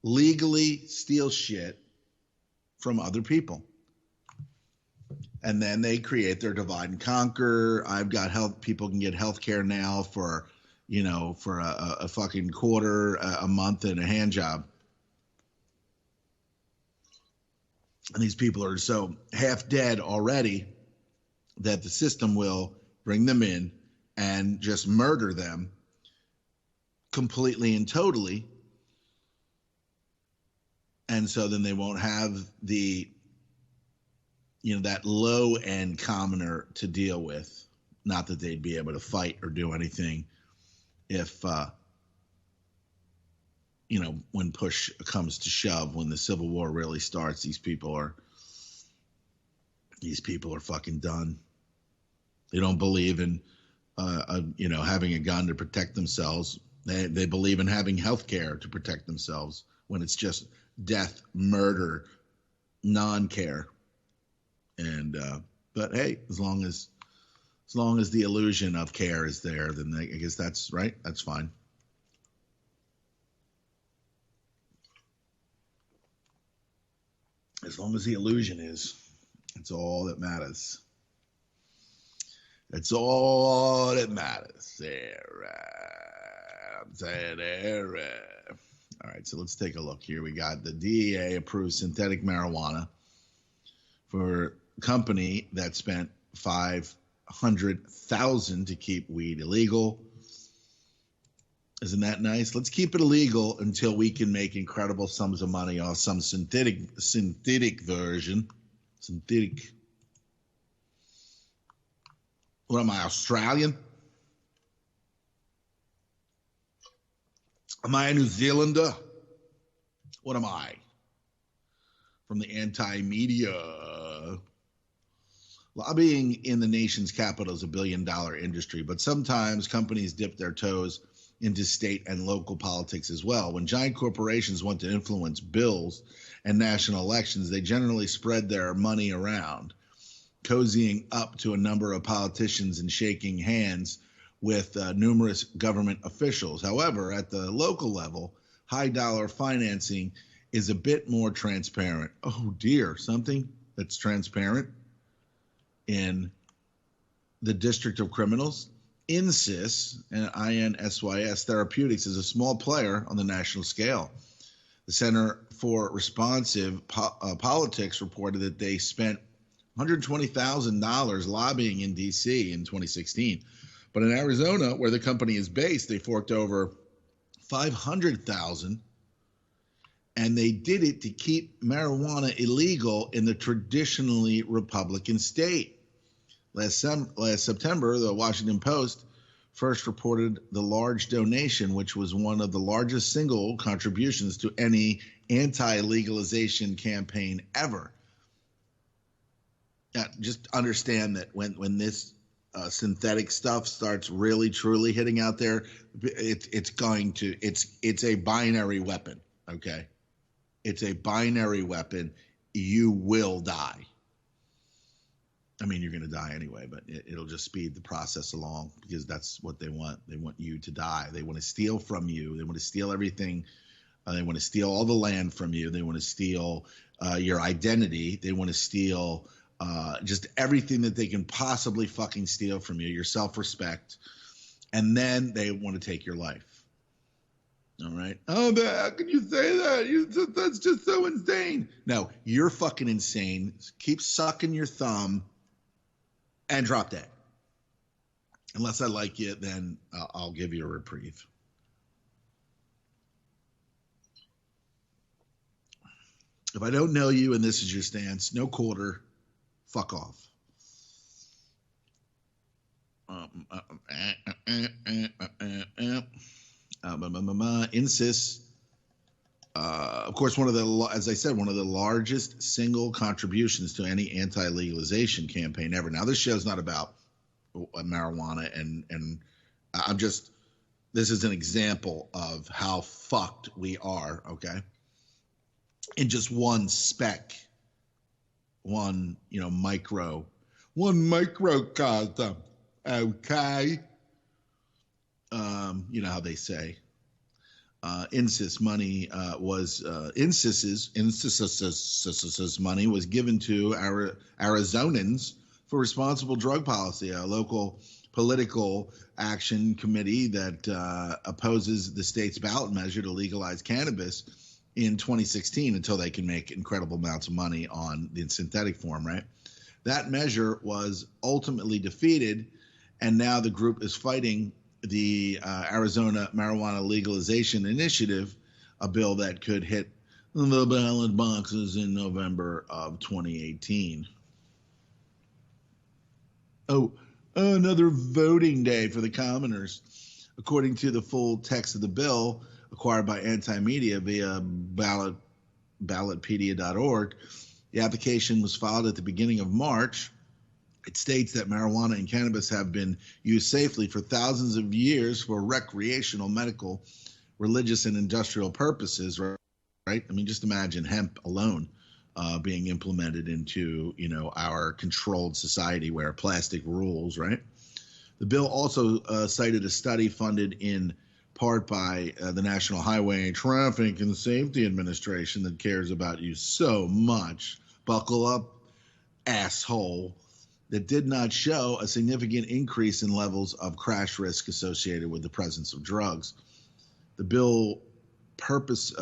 [SPEAKER 8] legally steal shit from other people. And then they create their divide and conquer. I've got health. People can get health care now for, you know, for a fucking quarter a month and a hand job. And these people are so half dead already that the system will bring them in and just murder them completely and totally. And so then they won't have the, you know, that low end commoner to deal with. Not that they'd be able to fight or do anything if, you know, when push comes to shove, when the Civil War really starts, these people are fucking done. They don't believe in, you know, having a gun to protect themselves. They believe in having health care to protect themselves when it's just death, murder, non-care. And but hey, as long as the illusion of care is there, then I guess that's right. That's fine. As long as the illusion is, it's all that matters. It's all that matters. I'm saying there. All right, so let's take a look here. We got the DEA approved synthetic marijuana for a company that spent $500,000 to keep weed illegal. Isn't that nice? Let's keep it illegal until we can make incredible sums of money off some synthetic version. Synthetic. What am I, Australian? Am I a New Zealander? What am I? From the anti-media. Lobbying in the nation's capital is $1 billion industry, but sometimes companies dip their toes into state and local politics as well. When giant corporations want to influence bills and national elections, they generally spread their money around, cozying up to a number of politicians and shaking hands with numerous government officials. However, at the local level, high-dollar financing is a bit more transparent. Oh, dear, something that's transparent in the District of Criminals. INSYS, INSYS Therapeutics, is a small player on the national scale. The Center for Responsive Politics reported that they spent $120,000 lobbying in D.C. in 2016. But in Arizona, where the company is based, they forked over $500,000, and they did it to keep marijuana illegal in the traditionally Republican state. Last September, the Washington Post first reported the large donation, which was one of the largest single contributions to any anti-legalization campaign ever. Just understand that when this synthetic stuff starts really truly hitting out there, it's a binary weapon. Okay, it's a binary weapon. You will die. I mean, you're going to die anyway, but it'll just speed the process along because that's what they want. They want you to die. They want to steal from you. They want to steal everything. They want to steal all the land from you. They want to steal your identity. They want to steal just everything that they can possibly fucking steal from you, your self-respect. And then they want to take your life. All right. Oh, how can you say that? That's just so insane. No, you're fucking insane. Keep sucking your thumb and drop dead. Unless I like you, then I'll give you a reprieve. If I don't know you and this is your stance, no quarter, fuck off. Insists, of course, as I said, one of the largest single contributions to any anti-legalization campaign ever. Now, this show's not about marijuana, and this is an example of how fucked we are, okay? In just one speck, one microcosm, okay? You know how they say. INSIS money INSIS's money was given to Arizonans for responsible drug policy, a local political action committee that opposes the state's ballot measure to legalize cannabis in 2016 until they can make incredible amounts of money on the synthetic form, right? That measure was ultimately defeated, and now the group is fighting the Arizona Marijuana Legalization Initiative, a bill that could hit the ballot boxes in November of 2018. Oh, another voting day for the commoners. According to the full text of the bill, acquired by Anti-Media via ballotpedia.org, the application was filed at the beginning of March. It states that marijuana and cannabis have been used safely for thousands of years for recreational, medical, religious, and industrial purposes, right? I mean, just imagine hemp alone being implemented into, our controlled society where plastic rules, right? The bill also cited a study funded in part by the National Highway Traffic and Safety Administration that cares about you so much. Buckle up, asshole. That did not show a significant increase in levels of crash risk associated with the presence of drugs. The bill proposes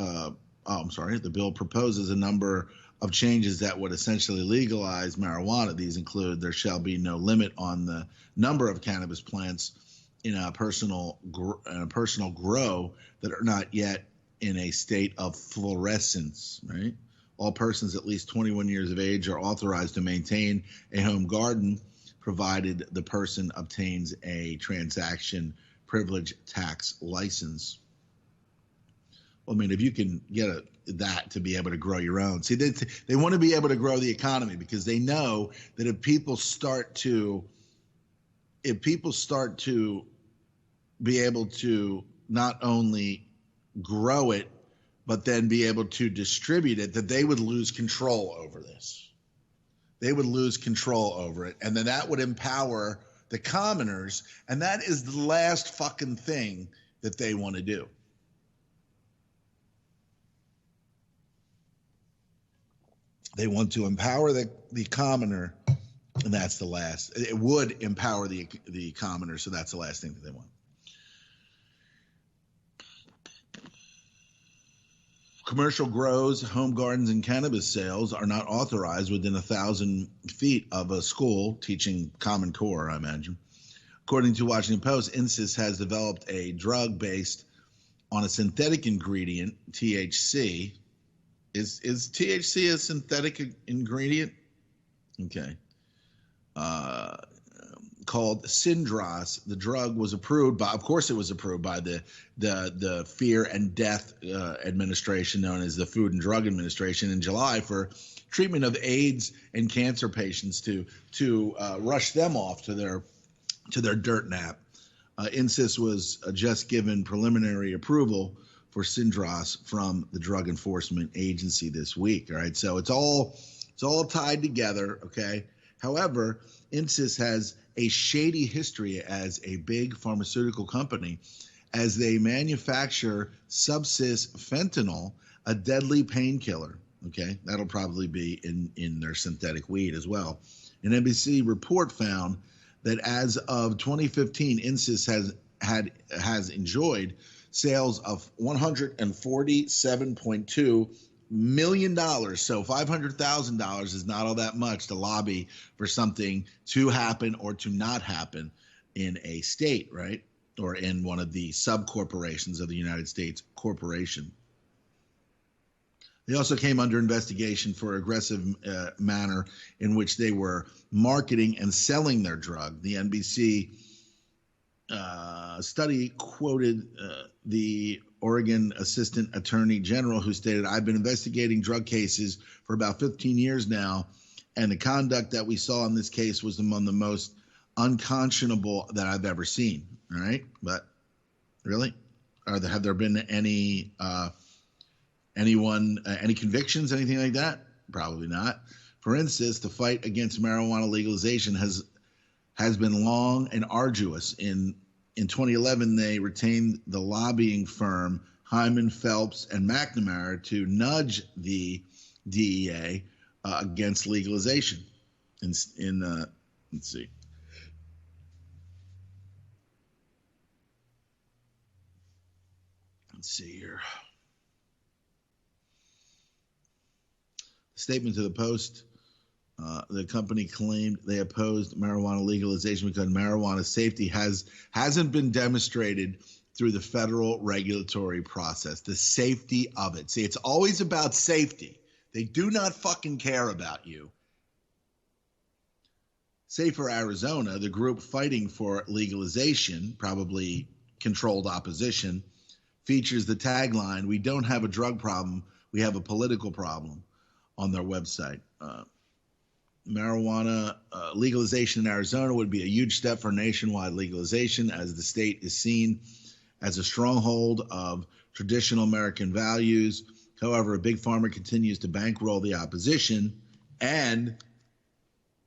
[SPEAKER 8] a number of changes that would essentially legalize marijuana. These include there shall be no limit on the number of cannabis plants in a personal grow that are not yet in a state of fluorescence, right? All persons at least 21 years of age are authorized to maintain a home garden, provided the person obtains a transaction privilege tax license. Well, I mean, if you can get that to be able to grow your own. See, they want to be able to grow the economy because they know that if people start to be able to not only grow it, but then be able to distribute it, that they would lose control over this. They would lose control over it. And then that would empower the commoners. And that is the last fucking thing that they want to do. They want to empower the commoner, and that's the last. It would empower the commoner, so that's the last thing that they want. Commercial grows, home gardens, and cannabis sales are not authorized within 1,000 feet of a school teaching Common Core, I imagine. According to Washington Post, INSIS has developed a drug based on a synthetic ingredient, THC. Is THC a synthetic ingredient? Okay. Called Syndros. The drug was approved by, of course, it was approved by the Fear and Death Administration, known as the Food and Drug Administration, in July for treatment of AIDS and cancer patients to rush them off to their dirt nap. INSIS was just given preliminary approval for Syndros from the Drug Enforcement Agency this week. All right, so it's all tied together. Okay. However, INSIS has a shady history as a big pharmaceutical company, as they manufacture Subsys fentanyl, a deadly painkiller. Okay, that'll probably be in their synthetic weed as well. An NBC report found that as of 2015, INSIS has enjoyed sales of $147.2 million. So $500,000 is not all that much to lobby for something to happen or to not happen in a state, right? Or in one of the sub-corporations of the United States corporation. They also came under investigation for aggressive manner in which they were marketing and selling their drug. The NBC study quoted the Oregon Assistant Attorney General, who stated, "I've been investigating drug cases for about 15 years now, and the conduct that we saw in this case was among the most unconscionable that I've ever seen." All right, but really, have there been any convictions, anything like that? Probably not. For instance, the fight against marijuana legalization has been long and arduous. In 2011, they retained the lobbying firm Hyman, Phelps, and McNamara to nudge the DEA against legalization. Let's see. Let's see here. Statement to the Post. The company claimed they opposed marijuana legalization because marijuana safety hasn't been demonstrated through the federal regulatory process. The safety of it. See, it's always about safety. They do not fucking care about you. Safer Arizona, the group fighting for legalization, probably controlled opposition, features the tagline, "We don't have a drug problem, we have a political problem," on their website. Marijuana legalization in Arizona would be a huge step for nationwide legalization, as the state is seen as a stronghold of traditional American values. However, a big pharma continues to bankroll the opposition, and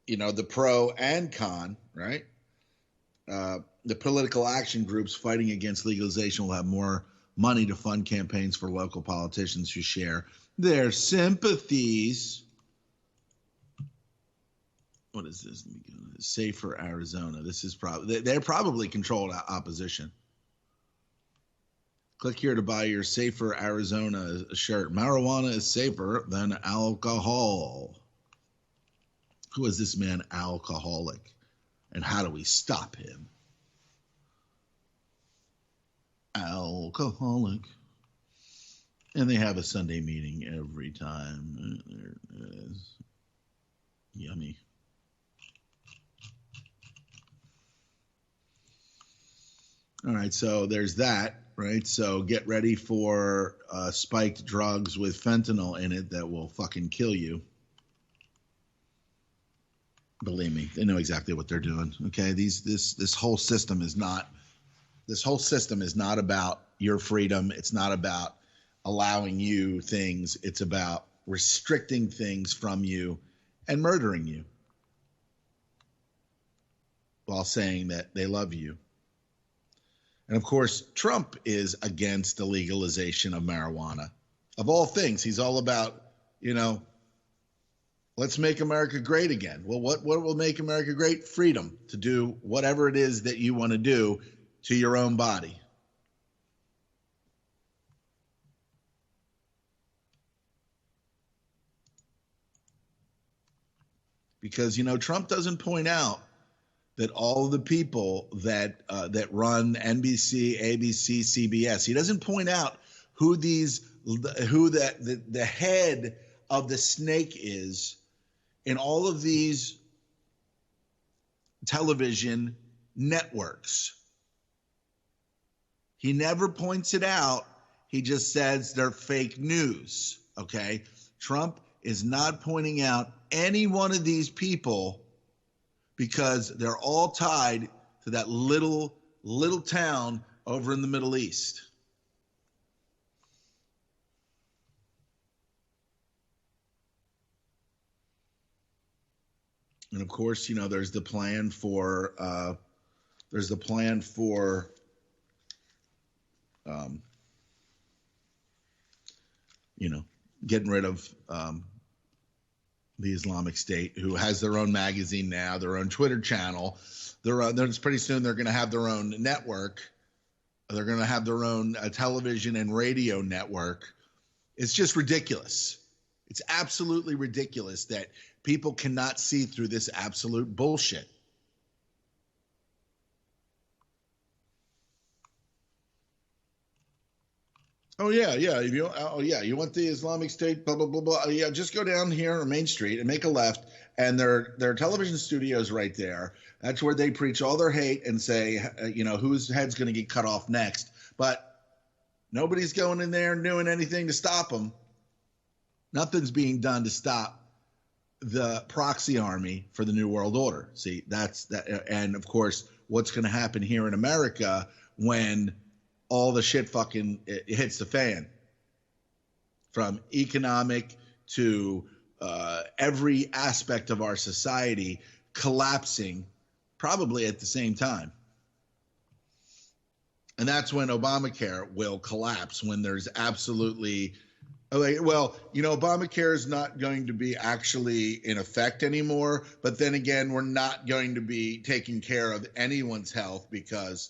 [SPEAKER 8] the pro and con, right? The political action groups fighting against legalization will have more money to fund campaigns for local politicians who share their sympathies. What is this? Safer Arizona. This is they're probably controlled opposition. Click here to buy your Safer Arizona shirt. Marijuana is safer than alcohol. Who is this man alcoholic? And how do we stop him? Alcoholic. And they have a Sunday meeting every time. There it is. Yummy. All right, so there's that, right? So get ready for spiked drugs with fentanyl in it that will fucking kill you. Believe me, they know exactly what they're doing. Okay, this whole system is not about your freedom. It's not about allowing you things. It's about restricting things from you and murdering you while saying that they love you. And of course, Trump is against the legalization of marijuana. Of all things, he's all about, let's make America great again. Well, what will make America great? Freedom to do whatever it is that you want to do to your own body. Because, Trump doesn't point out that all of the people that run NBC, ABC, CBS, he doesn't point out who the head of the snake is in all of these television networks. He never points it out. He just says they're fake news. Okay? Trump is not pointing out any one of these people because they're all tied to that little town over in the Middle East. And of course, there's the plan for getting rid of the Islamic State, who has their own magazine now, their own Twitter channel. Pretty soon they're going to have their own network They're going to have their own television and radio network. It's just ridiculous. It's absolutely ridiculous that people cannot see through this absolute bullshit. Oh yeah. You want the Islamic State? Blah blah blah blah. Yeah, just go down here on Main Street and make a left, and their television studios right there. That's where they preach all their hate and say, whose head's going to get cut off next. But nobody's going in there and doing anything to stop them. Nothing's being done to stop the proxy army for the New World Order. See, that's that, and of course, what's going to happen here in America when all the shit fucking it hits the fan, from economic to every aspect of our society collapsing probably at the same time. And that's when Obamacare will collapse, when there's absolutely Obamacare is not going to be actually in effect anymore. But then again, we're not going to be taking care of anyone's health because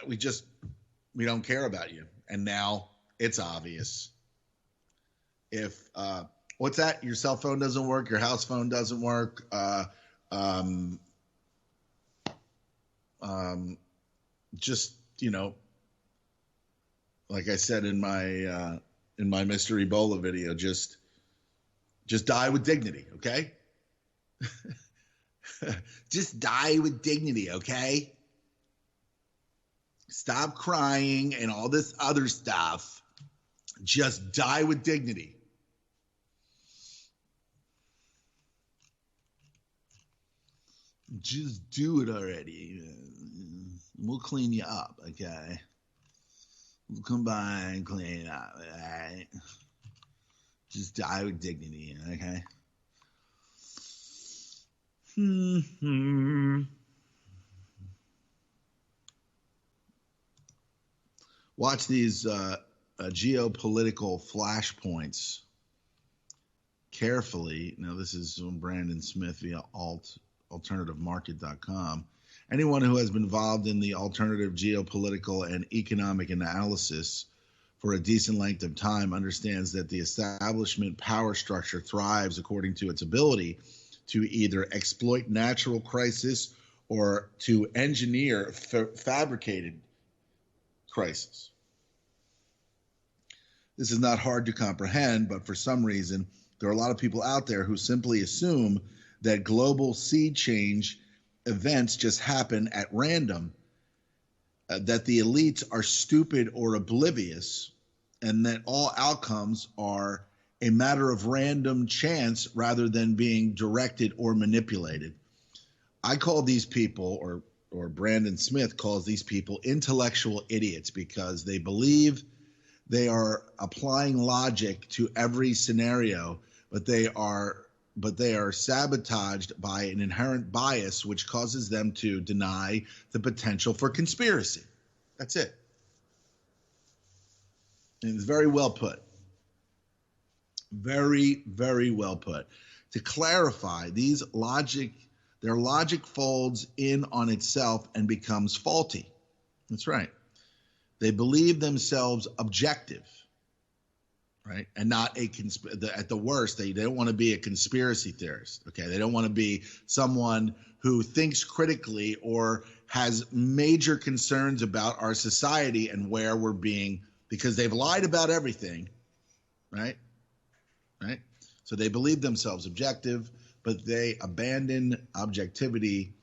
[SPEAKER 8] we don't care about you. And now it's obvious. If what's that? Your cell phone doesn't work, your house phone doesn't work. Just, like I said in my Mr. Ebola video, just die with dignity, okay? Just die with dignity, okay? Stop crying and all this other stuff. Just die with dignity. Just do it already. We'll clean you up, okay? We'll come by and clean it up, all right? Just die with dignity, okay? Watch these geopolitical flashpoints carefully. Now, this is from Brandon Smith via alternativemarket.com. Anyone who has been involved in the alternative geopolitical and economic analysis for a decent length of time understands that the establishment power structure thrives according to its ability to either exploit natural crisis or to engineer fabricated crisis. This is not hard to comprehend, but for some reason, there are a lot of people out there who simply assume that global sea change events just happen at random, that the elites are stupid or oblivious, and that all outcomes are a matter of random chance rather than being directed or manipulated. I call these people, or Brandon Smith calls these people, intellectual idiots, because they believe they are applying logic to every scenario, but they are sabotaged by an inherent bias which causes them to deny the potential for conspiracy. That's it. And it's very well put. Very, very well put. To clarify, their logic folds in on itself and becomes faulty. That's right. They believe themselves objective, right? And not at the worst, they don't want to be a conspiracy theorist, okay? They don't want to be someone who thinks critically or has major concerns about our society and where we're being, because they've lied about everything, right? Right? So they believe themselves objective, but they abandon objectivity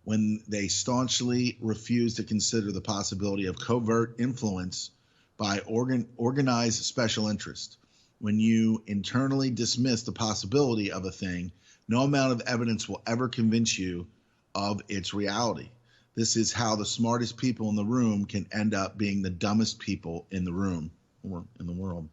[SPEAKER 8] when they staunchly refuse to consider the possibility of covert influence by organized special interest. When you internally dismiss the possibility of a thing, no amount of evidence will ever convince you of its reality. This is how the smartest people in the room can end up being the dumbest people in the room or in the world.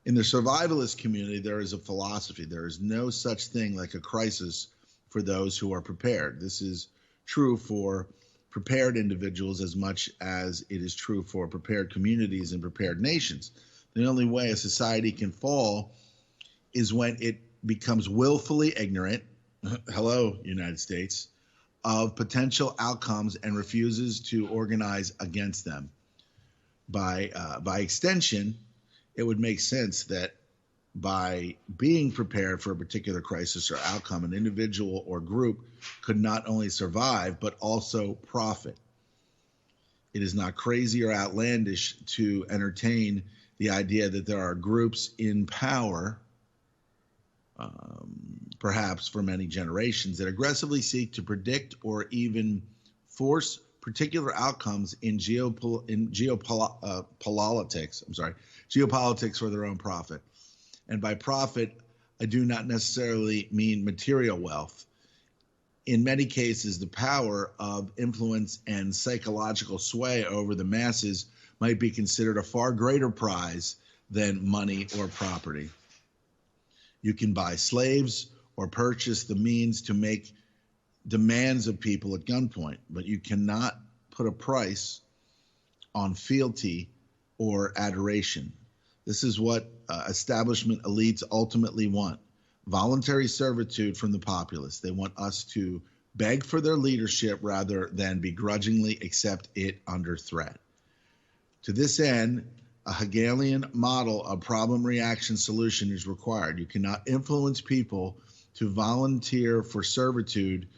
[SPEAKER 8] In the survivalist community, there is a philosophy. There is no such thing like a crisis for those who are prepared. This is true for prepared individuals as much as it is true for prepared communities and prepared nations. The only way a society can fall is when it becomes willfully ignorant, hello, United States, of potential outcomes and refuses to organize against them. By extension, it would make sense that by being prepared for a particular crisis or outcome, an individual or group could not only survive, but also profit. It is not crazy or outlandish to entertain the idea that there are groups in power, perhaps for many generations, that aggressively seek to predict or even force particular outcomes in geopolitics for their own profit. And by profit, I do not necessarily mean material wealth. In many cases, the power of influence and psychological sway over the masses might be considered a far greater prize than money or property. You can buy slaves or purchase the means to make demands of people at gunpoint, but you cannot put a price on fealty or adoration. This is what establishment elites ultimately want: voluntary servitude from the populace. They want us to beg for their leadership rather than begrudgingly accept it under threat. To this end, a Hegelian model of problem reaction solution is required. You cannot influence people to volunteer for servitude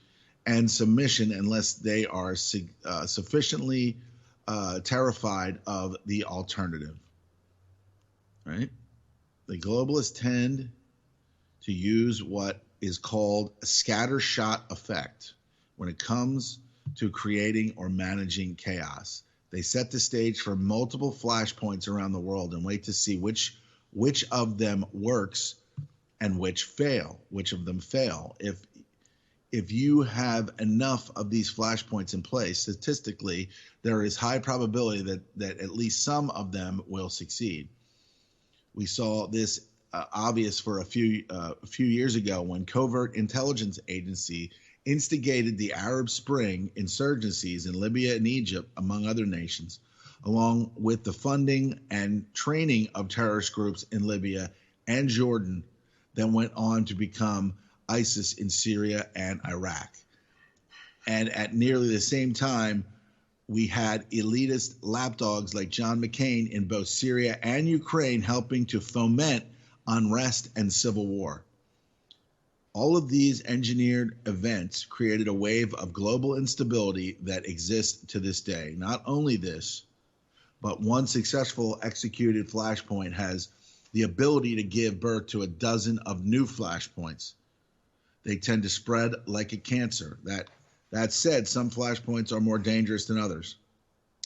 [SPEAKER 8] and submission unless they are sufficiently terrified of the alternative. Right? The globalists tend to use what is called a scattershot effect when it comes to creating or managing chaos. They set the stage for multiple flashpoints around the world and wait to see which of them works and which of them fail. If you have enough of these flashpoints in place, statistically, there is high probability that at least some of them will succeed. We saw this obvious for a few years ago when covert intelligence agency instigated the Arab Spring insurgencies in Libya and Egypt, among other nations, along with the funding and training of terrorist groups in Libya and Jordan, then went on to become ISIS in Syria and Iraq. And at nearly the same time, we had elitist lapdogs like John McCain in both Syria and Ukraine helping to foment unrest and civil war. All of these engineered events created a wave of global instability that exists to this day. Not only this, but one successful executed flashpoint has the ability to give birth to a dozen of new flashpoints. They tend to spread like a cancer. That said, some flashpoints are more dangerous than others.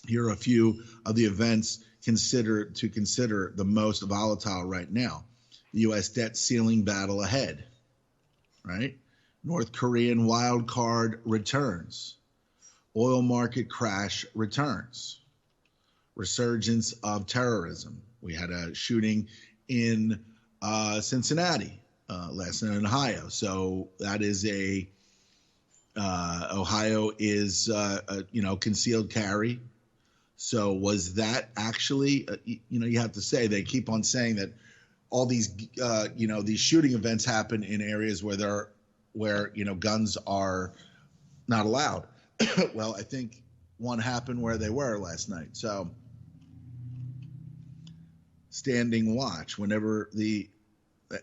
[SPEAKER 8] Here are a few of the events consider the most volatile right now. The U.S. debt ceiling battle ahead, right? North Korean wild card returns. Oil market crash returns. Resurgence of terrorism. We had a shooting in Cincinnati last night in Ohio. So that is Ohio is, concealed carry. So was that actually, you have to say, they keep on saying that all these, these shooting events happen in areas where guns are not allowed. Well, I think one happened where they were last night. So standing watch whenever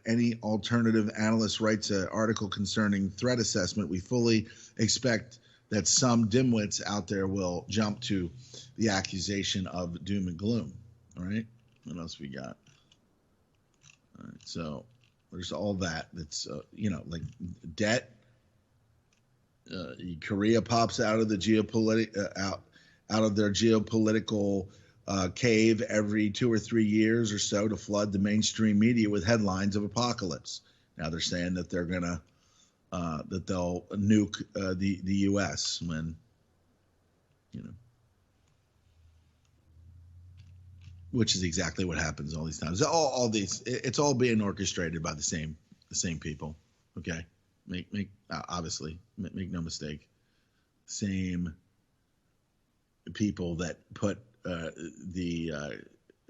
[SPEAKER 8] any alternative analyst writes an article concerning threat assessment, we fully expect that some dimwits out there will jump to the accusation of doom and gloom. All right. What else we got? All right. So there's all that. That's, like debt. Korea pops out of the out of their geopolitical cave every 2 or 3 years or so to flood the mainstream media with headlines of apocalypse. Now they're saying that they're gonna that they'll nuke the U.S. when which is exactly what happens all these times. All these, it's all being orchestrated by the same people. Okay, make obviously make no mistake, same people that put the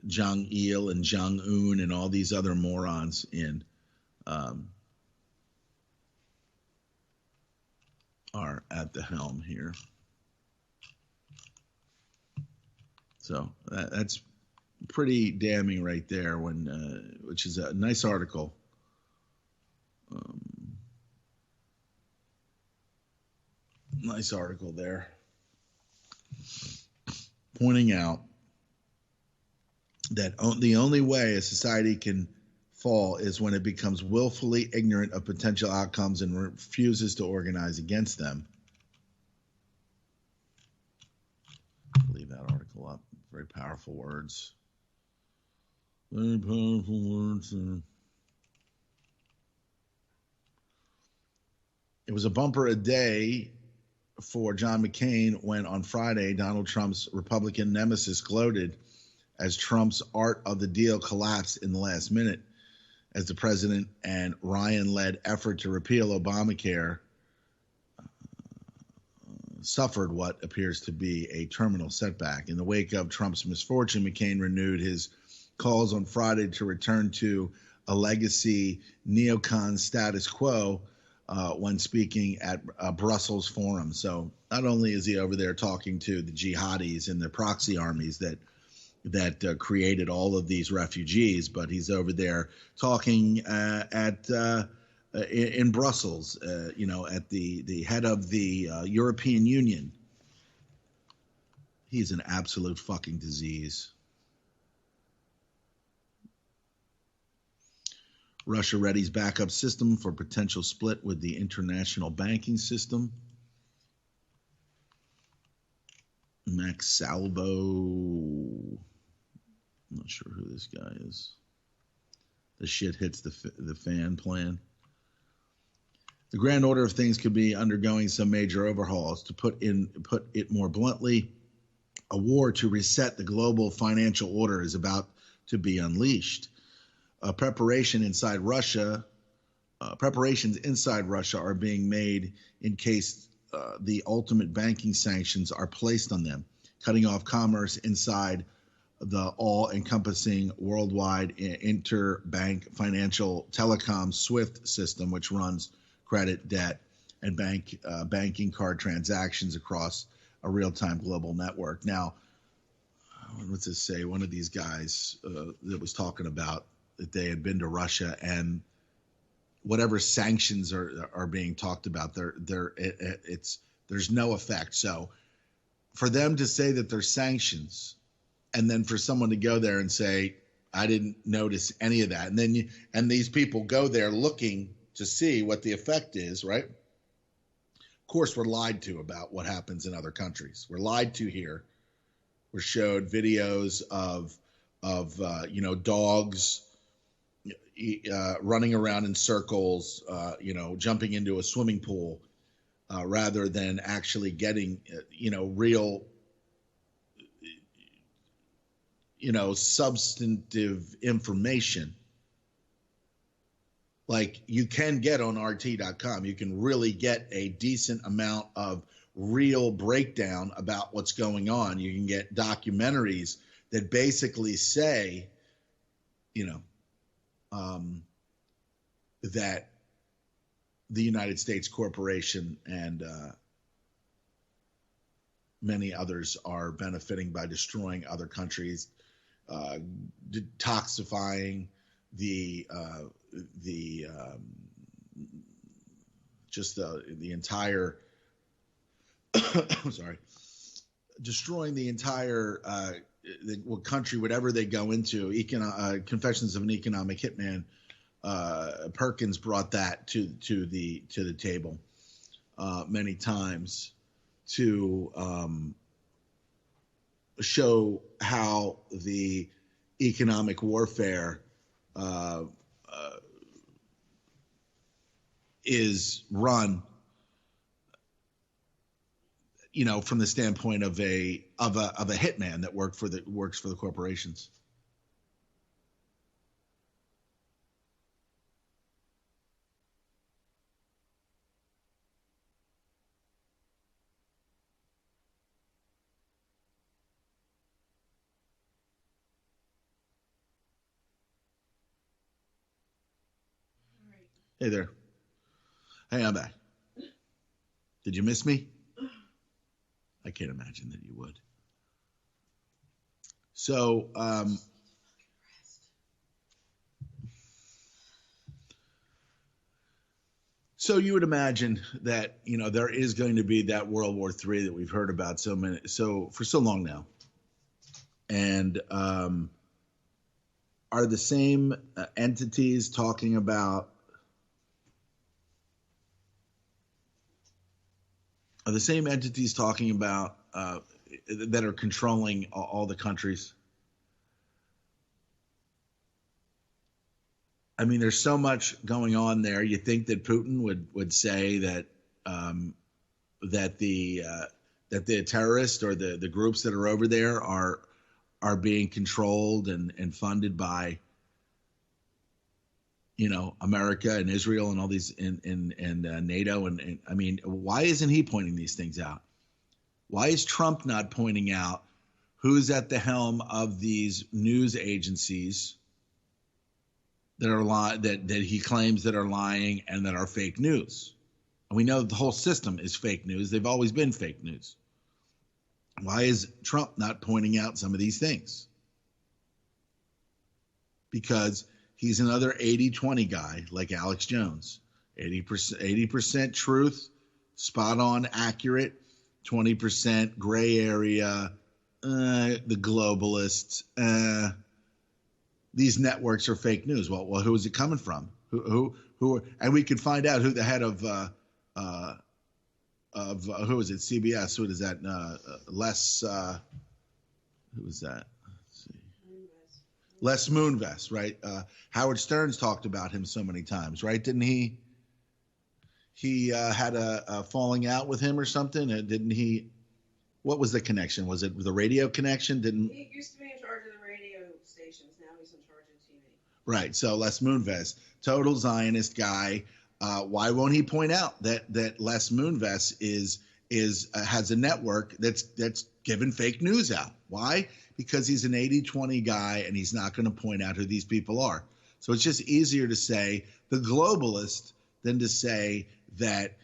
[SPEAKER 8] Jong-il and Jong-un and all these other morons in are at the helm here. So that's pretty damning right there. Which is a nice article. Nice article there, pointing out that the only way a society can fall is when it becomes willfully ignorant of potential outcomes and refuses to organize against them. I'll leave that article up. Very powerful words. Very powerful words. It was a bumper a day for John McCain when on Friday Donald Trump's Republican nemesis gloated as Trump's art of the deal collapsed in the last minute as the president and Ryan-led effort to repeal Obamacare suffered what appears to be a terminal setback. In the wake of Trump's misfortune, McCain renewed his calls on Friday to return to a legacy neocon status quo when speaking at a Brussels forum. So not only is he over there talking to the jihadis and the proxy armies that created all of these refugees, but he's over there talking in Brussels, at the head of the European Union. He's an absolute fucking disease. Russia readies backup system for potential split with the international banking system. Max Salvo. I'm not sure who this guy is. The shit hits the fan plan. The grand order of things could be undergoing some major overhauls. To put it more bluntly, a war to reset the global financial order is about to be unleashed. Preparations inside Russia are being made in case the ultimate banking sanctions are placed on them, cutting off commerce inside the all-encompassing worldwide interbank financial telecom SWIFT system, which runs credit, debt, and banking card transactions across a real-time global network. Now, what's this say? One of these guys that was talking about that they had been to Russia, and whatever sanctions are being talked about, there's no effect. So for them to say that there's sanctions, and then for someone to go there and say, I didn't notice any of that, and these people go there looking to see what the effect is, right? Of course, we're lied to about what happens in other countries. We're lied to here. We're showed videos of dogs running around in circles, jumping into a swimming pool, rather than actually getting, real, substantive information. Like you can get on RT.com. You can really get a decent amount of real breakdown about what's going on. You can get documentaries that basically say, that the United States corporation and many others are benefiting by destroying other countries, detoxifying the entire sorry, destroying the entire country, whatever they go into. Confessions of an Economic Hitman. Perkins brought that to the table many times to show how the economic warfare is run, from the standpoint of a hitman that works for the corporations. Hey there. Hey, I'm back. Did you miss me? I can't imagine that you would. So, so you would imagine that, you know, there is going to be that World War III that we've heard about for so long now. And are the same entities talking about that are controlling all the countries? I mean, there's so much going on there. You think that Putin would say that that the terrorists or the groups that are over there are being controlled and funded by, you know, America and Israel and all these and NATO and I mean, why isn't he pointing these things out? Why is Trump not pointing out who's at the helm of these news agencies that are that he claims that are lying and that are fake news? And we know the whole system is fake news. They've always been fake news. Why is Trump not pointing out some of these things? Because he's another 80-20 guy like Alex Jones. 80% truth, spot on, accurate, 20% gray area, the globalists, these networks are fake news. Well, who is it coming from? Who? And we could find out who the head of who is it? CBS. What is that? Who is that? Let's see. Les Moonves, right? Howard Stern's talked about him so many times, right? Didn't he? He had a falling out with him or something. Didn't he? What was the connection? Was it the radio connection?
[SPEAKER 12] He used to be in charge of the radio stations. Now he's in charge of TV.
[SPEAKER 8] Right. So Les Moonves, total Zionist guy. Why won't he point out that Les Moonves has a network that's giving fake news out? Why? Because he's an 80-20 guy and he's not going to point out who these people are. So it's just easier to say the globalist than to say that,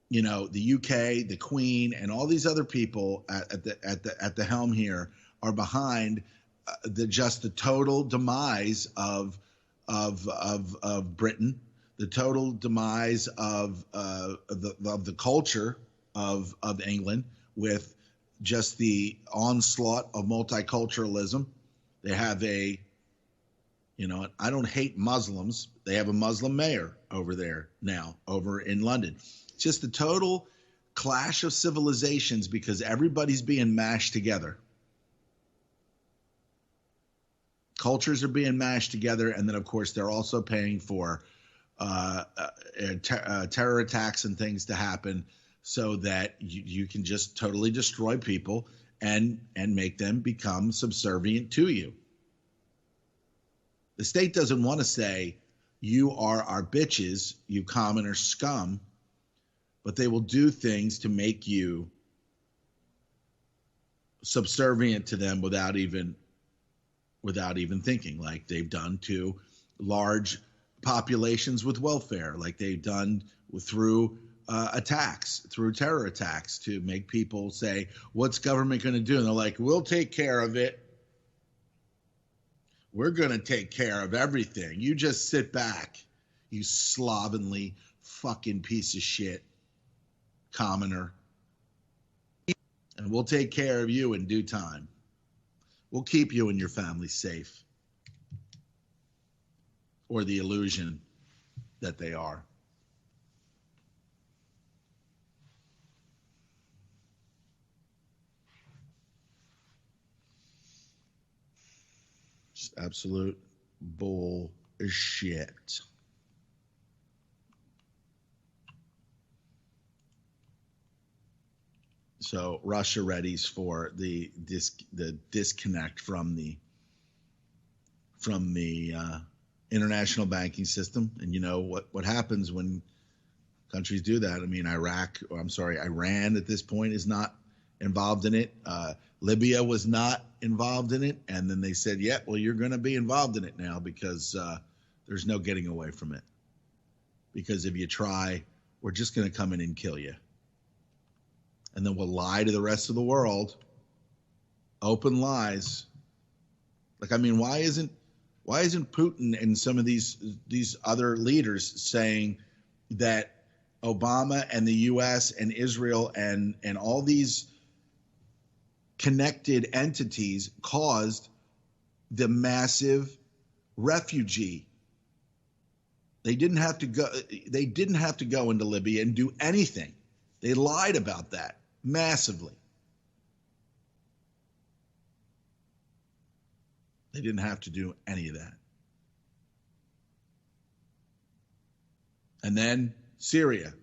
[SPEAKER 8] you know, the UK, the Queen, and all these other people at the helm here are behind the total demise of Britain, the total demise of the culture of England, with just the onslaught of multiculturalism. They have I don't hate Muslims. They have a Muslim mayor over there now, over in London. It's just the total clash of civilizations because everybody's being mashed together. Cultures are being mashed together, and then, of course, they're also paying for terror attacks and things to happen so that you can just totally destroy people and make them become subservient to you. The state doesn't want to say, you are our bitches, you commoner scum, but they will do things to make you subservient to them without even thinking, like they've done to large populations with welfare, like they've done through terror attacks, to make people say, what's government going to do? And they're like, we'll take care of it. We're going to take care of everything. You just sit back, you slovenly fucking piece of shit, commoner. And we'll take care of you in due time. We'll keep you and your family safe. Or the illusion that they are. Just absolute bullshit. So Russia readies for the disconnect from the international banking system. And you know what happens when countries do that. I mean, Iran at this point is not involved in it. Libya was not involved in it. And then they said, yeah, well, you're going to be involved in it now because there's no getting away from it. Because if you try, we're just going to come in and kill you. And then we'll lie to the rest of the world. Open lies. Like, I mean, why isn't Putin and some of these other leaders saying that Obama and the U.S. and Israel and all these connected entities caused the massive refugee? They didn't have to go. They didn't have to go into Libya and do anything. They lied about that massively. They didn't have to do any of that. And then Syria.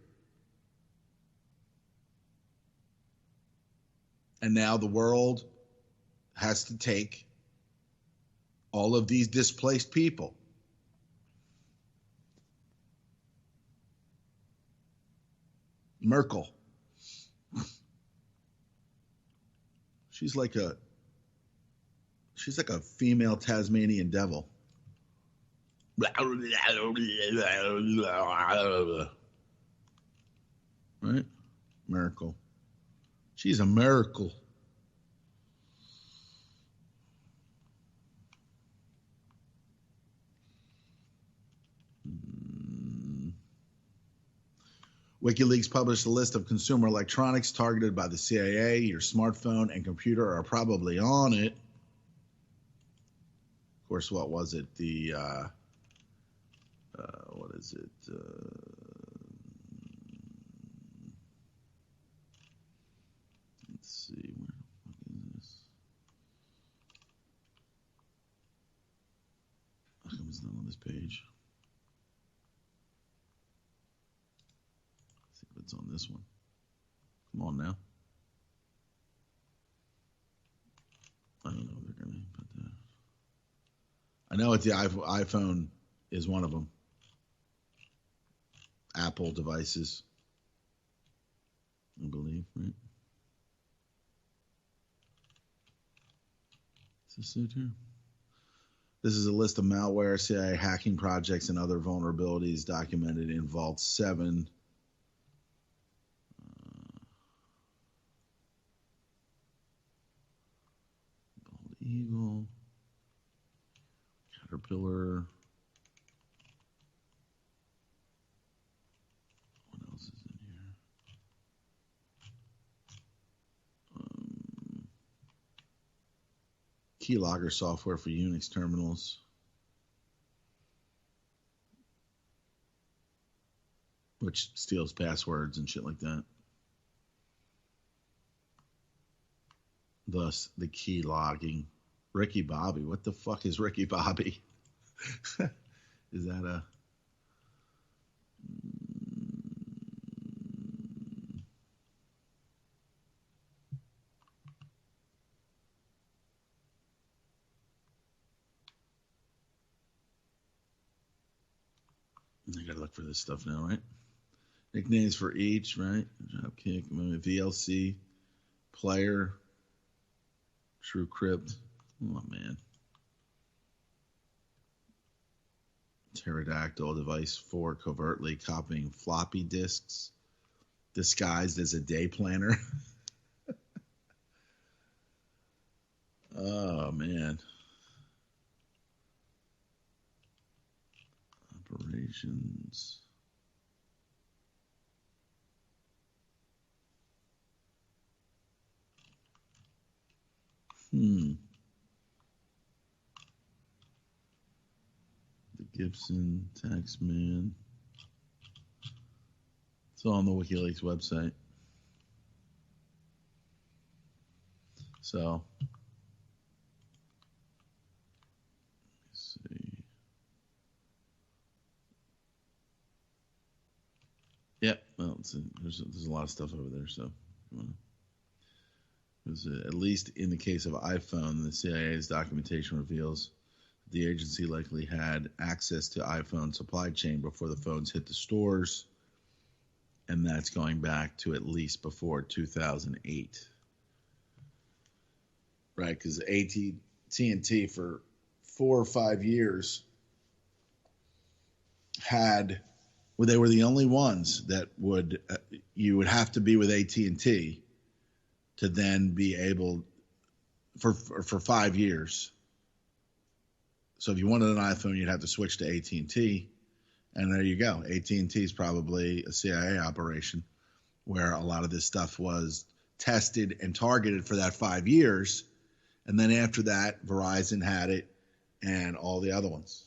[SPEAKER 8] And now the world has to take all of these displaced people. Merkel. She's like a female Tasmanian devil. Right? Miracle. She's a miracle. WikiLeaks published a list of consumer electronics targeted by the CIA. Your smartphone and computer are probably on it. Of course, what was it? The, what is it? Let's see. Where the fuck is this? How come it's not on this page? Let's see if it's on this one. Come on now. I don't know if they're going to put that. I know it's the iPhone is one of them. Apple devices, I believe, right? Is this it here? This is a list of malware, CIA hacking projects, and other vulnerabilities documented in Vault 7. Bald Eagle, Caterpillar. What else is in here? Keylogger software for Unix terminals. Which steals passwords and shit like that. Thus, the key logging. Ricky Bobby. What the fuck is Ricky Bobby? Is that a... I gotta look for this stuff now, right? Nicknames for each, right? Dropkick, VLC, player, TrueCrypt. Oh, man. Pterodactyl device for covertly copying floppy disks disguised as a day planner. Oh, man. Operations. The Gibson Taxman. It's all on the WikiLeaks website. So, let's see. Yeah, well, there's a lot of stuff over there. So, at least in the case of iPhone, the CIA's documentation reveals the agency likely had access to iPhone supply chain before the phones hit the stores, and that's going back to at least before 2008. Right, because AT&T for 4 or 5 years had, well, they were the only ones that you would have to be with AT&T to then be able for 5 years. So if you wanted an iPhone, you'd have to switch to AT&T, and there you go. AT&T is probably a CIA operation where a lot of this stuff was tested and targeted for that 5 years, and then after that, Verizon had it and all the other ones.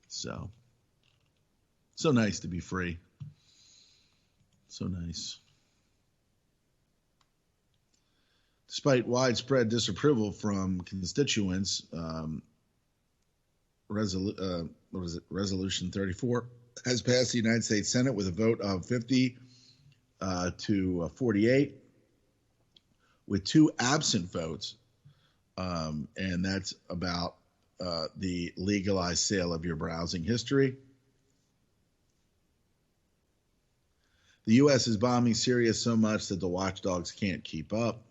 [SPEAKER 8] So nice to be free. So nice. Despite widespread disapproval from constituents, Resolution 34 has passed the United States Senate with a vote of 50 to 48, with 2 absent votes, and that's about the legalized sale of your browsing history. The U.S. is bombing Syria so much that the watchdogs can't keep up.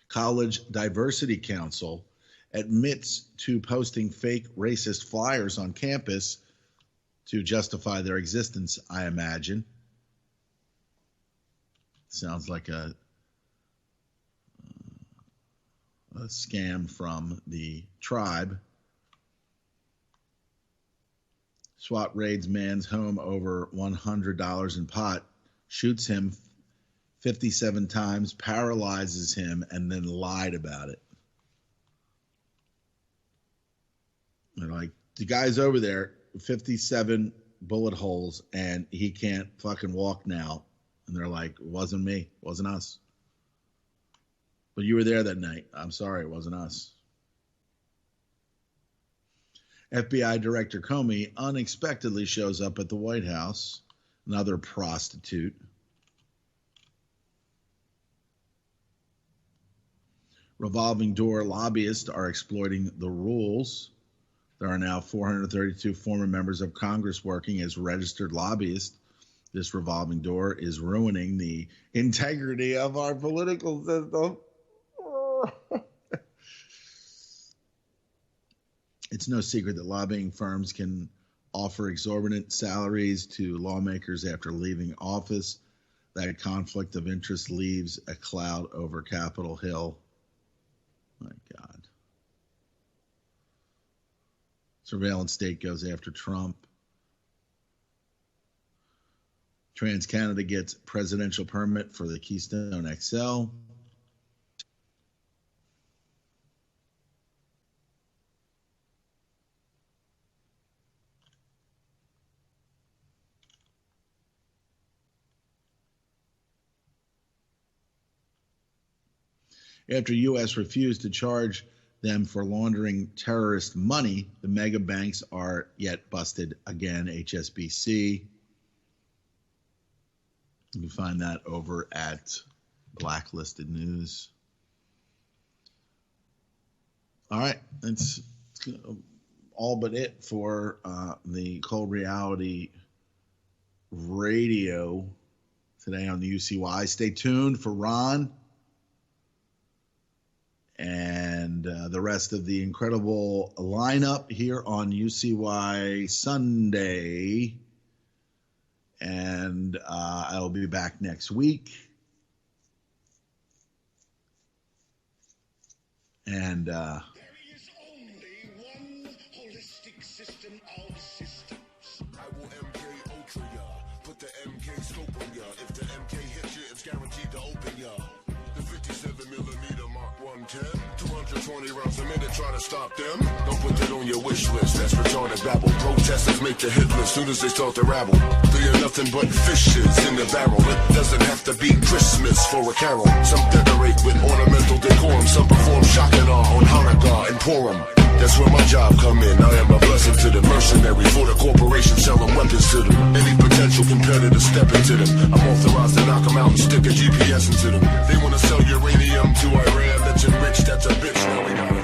[SPEAKER 8] College Diversity Council admits to posting fake racist flyers on campus to justify their existence, I imagine. Sounds like a scam from the tribe. SWAT raids man's home over $100 in pot, shoots him 57 times, paralyzes him, and then lied about it. They're like, the guy's over there, 57 bullet holes, and he can't fucking walk now. And they're like, it wasn't me, it wasn't us. But you were there that night. I'm sorry, it wasn't us. FBI Director Comey unexpectedly shows up at the White House, another prostitute. Revolving door lobbyists are exploiting the rules. There are now 432 former members of Congress working as registered lobbyists. This revolving door is ruining the integrity of our political system. It's no secret that lobbying firms can offer exorbitant salaries to lawmakers after leaving office. That conflict of interest leaves a cloud over Capitol Hill. My God. Surveillance state goes after Trump. TransCanada gets presidential permit for the Keystone XL. After U.S. refused to charge them for laundering terrorist money, the mega banks are yet busted again, HSBC. You can find that over at Blacklisted News. All right, that's all but it for the Cold Reality Radio today on the UCY. Stay tuned for Ron and the rest of the incredible lineup here on UCY Sunday. And I'll be back next week. And
[SPEAKER 13] there is only one holistic system of systems. I will MK Ultra ya. Put the MK scope on ya. If the MK hits you, it's guaranteed to open ya. The 57mm Mark 110, 220 rounds a minute, try to stop them. Don't put that on your wish list, that's retarded babble. Protesters make the hit list soon as they start to rabble. They are nothing but fishes in the barrel. It doesn't have to be Christmas for a carol. Some decorate with ornamental decorum. Some perform shock and awe on Hanukkah and Purim. That's where my job come in. I am a blessing to the mercenary for the corporation selling weapons to them. Any potential competitor step into them. I'm authorized to knock them out and stick a GPS into them. They want to sell uranium to Iran that's enriched. That's a bitch. Now we got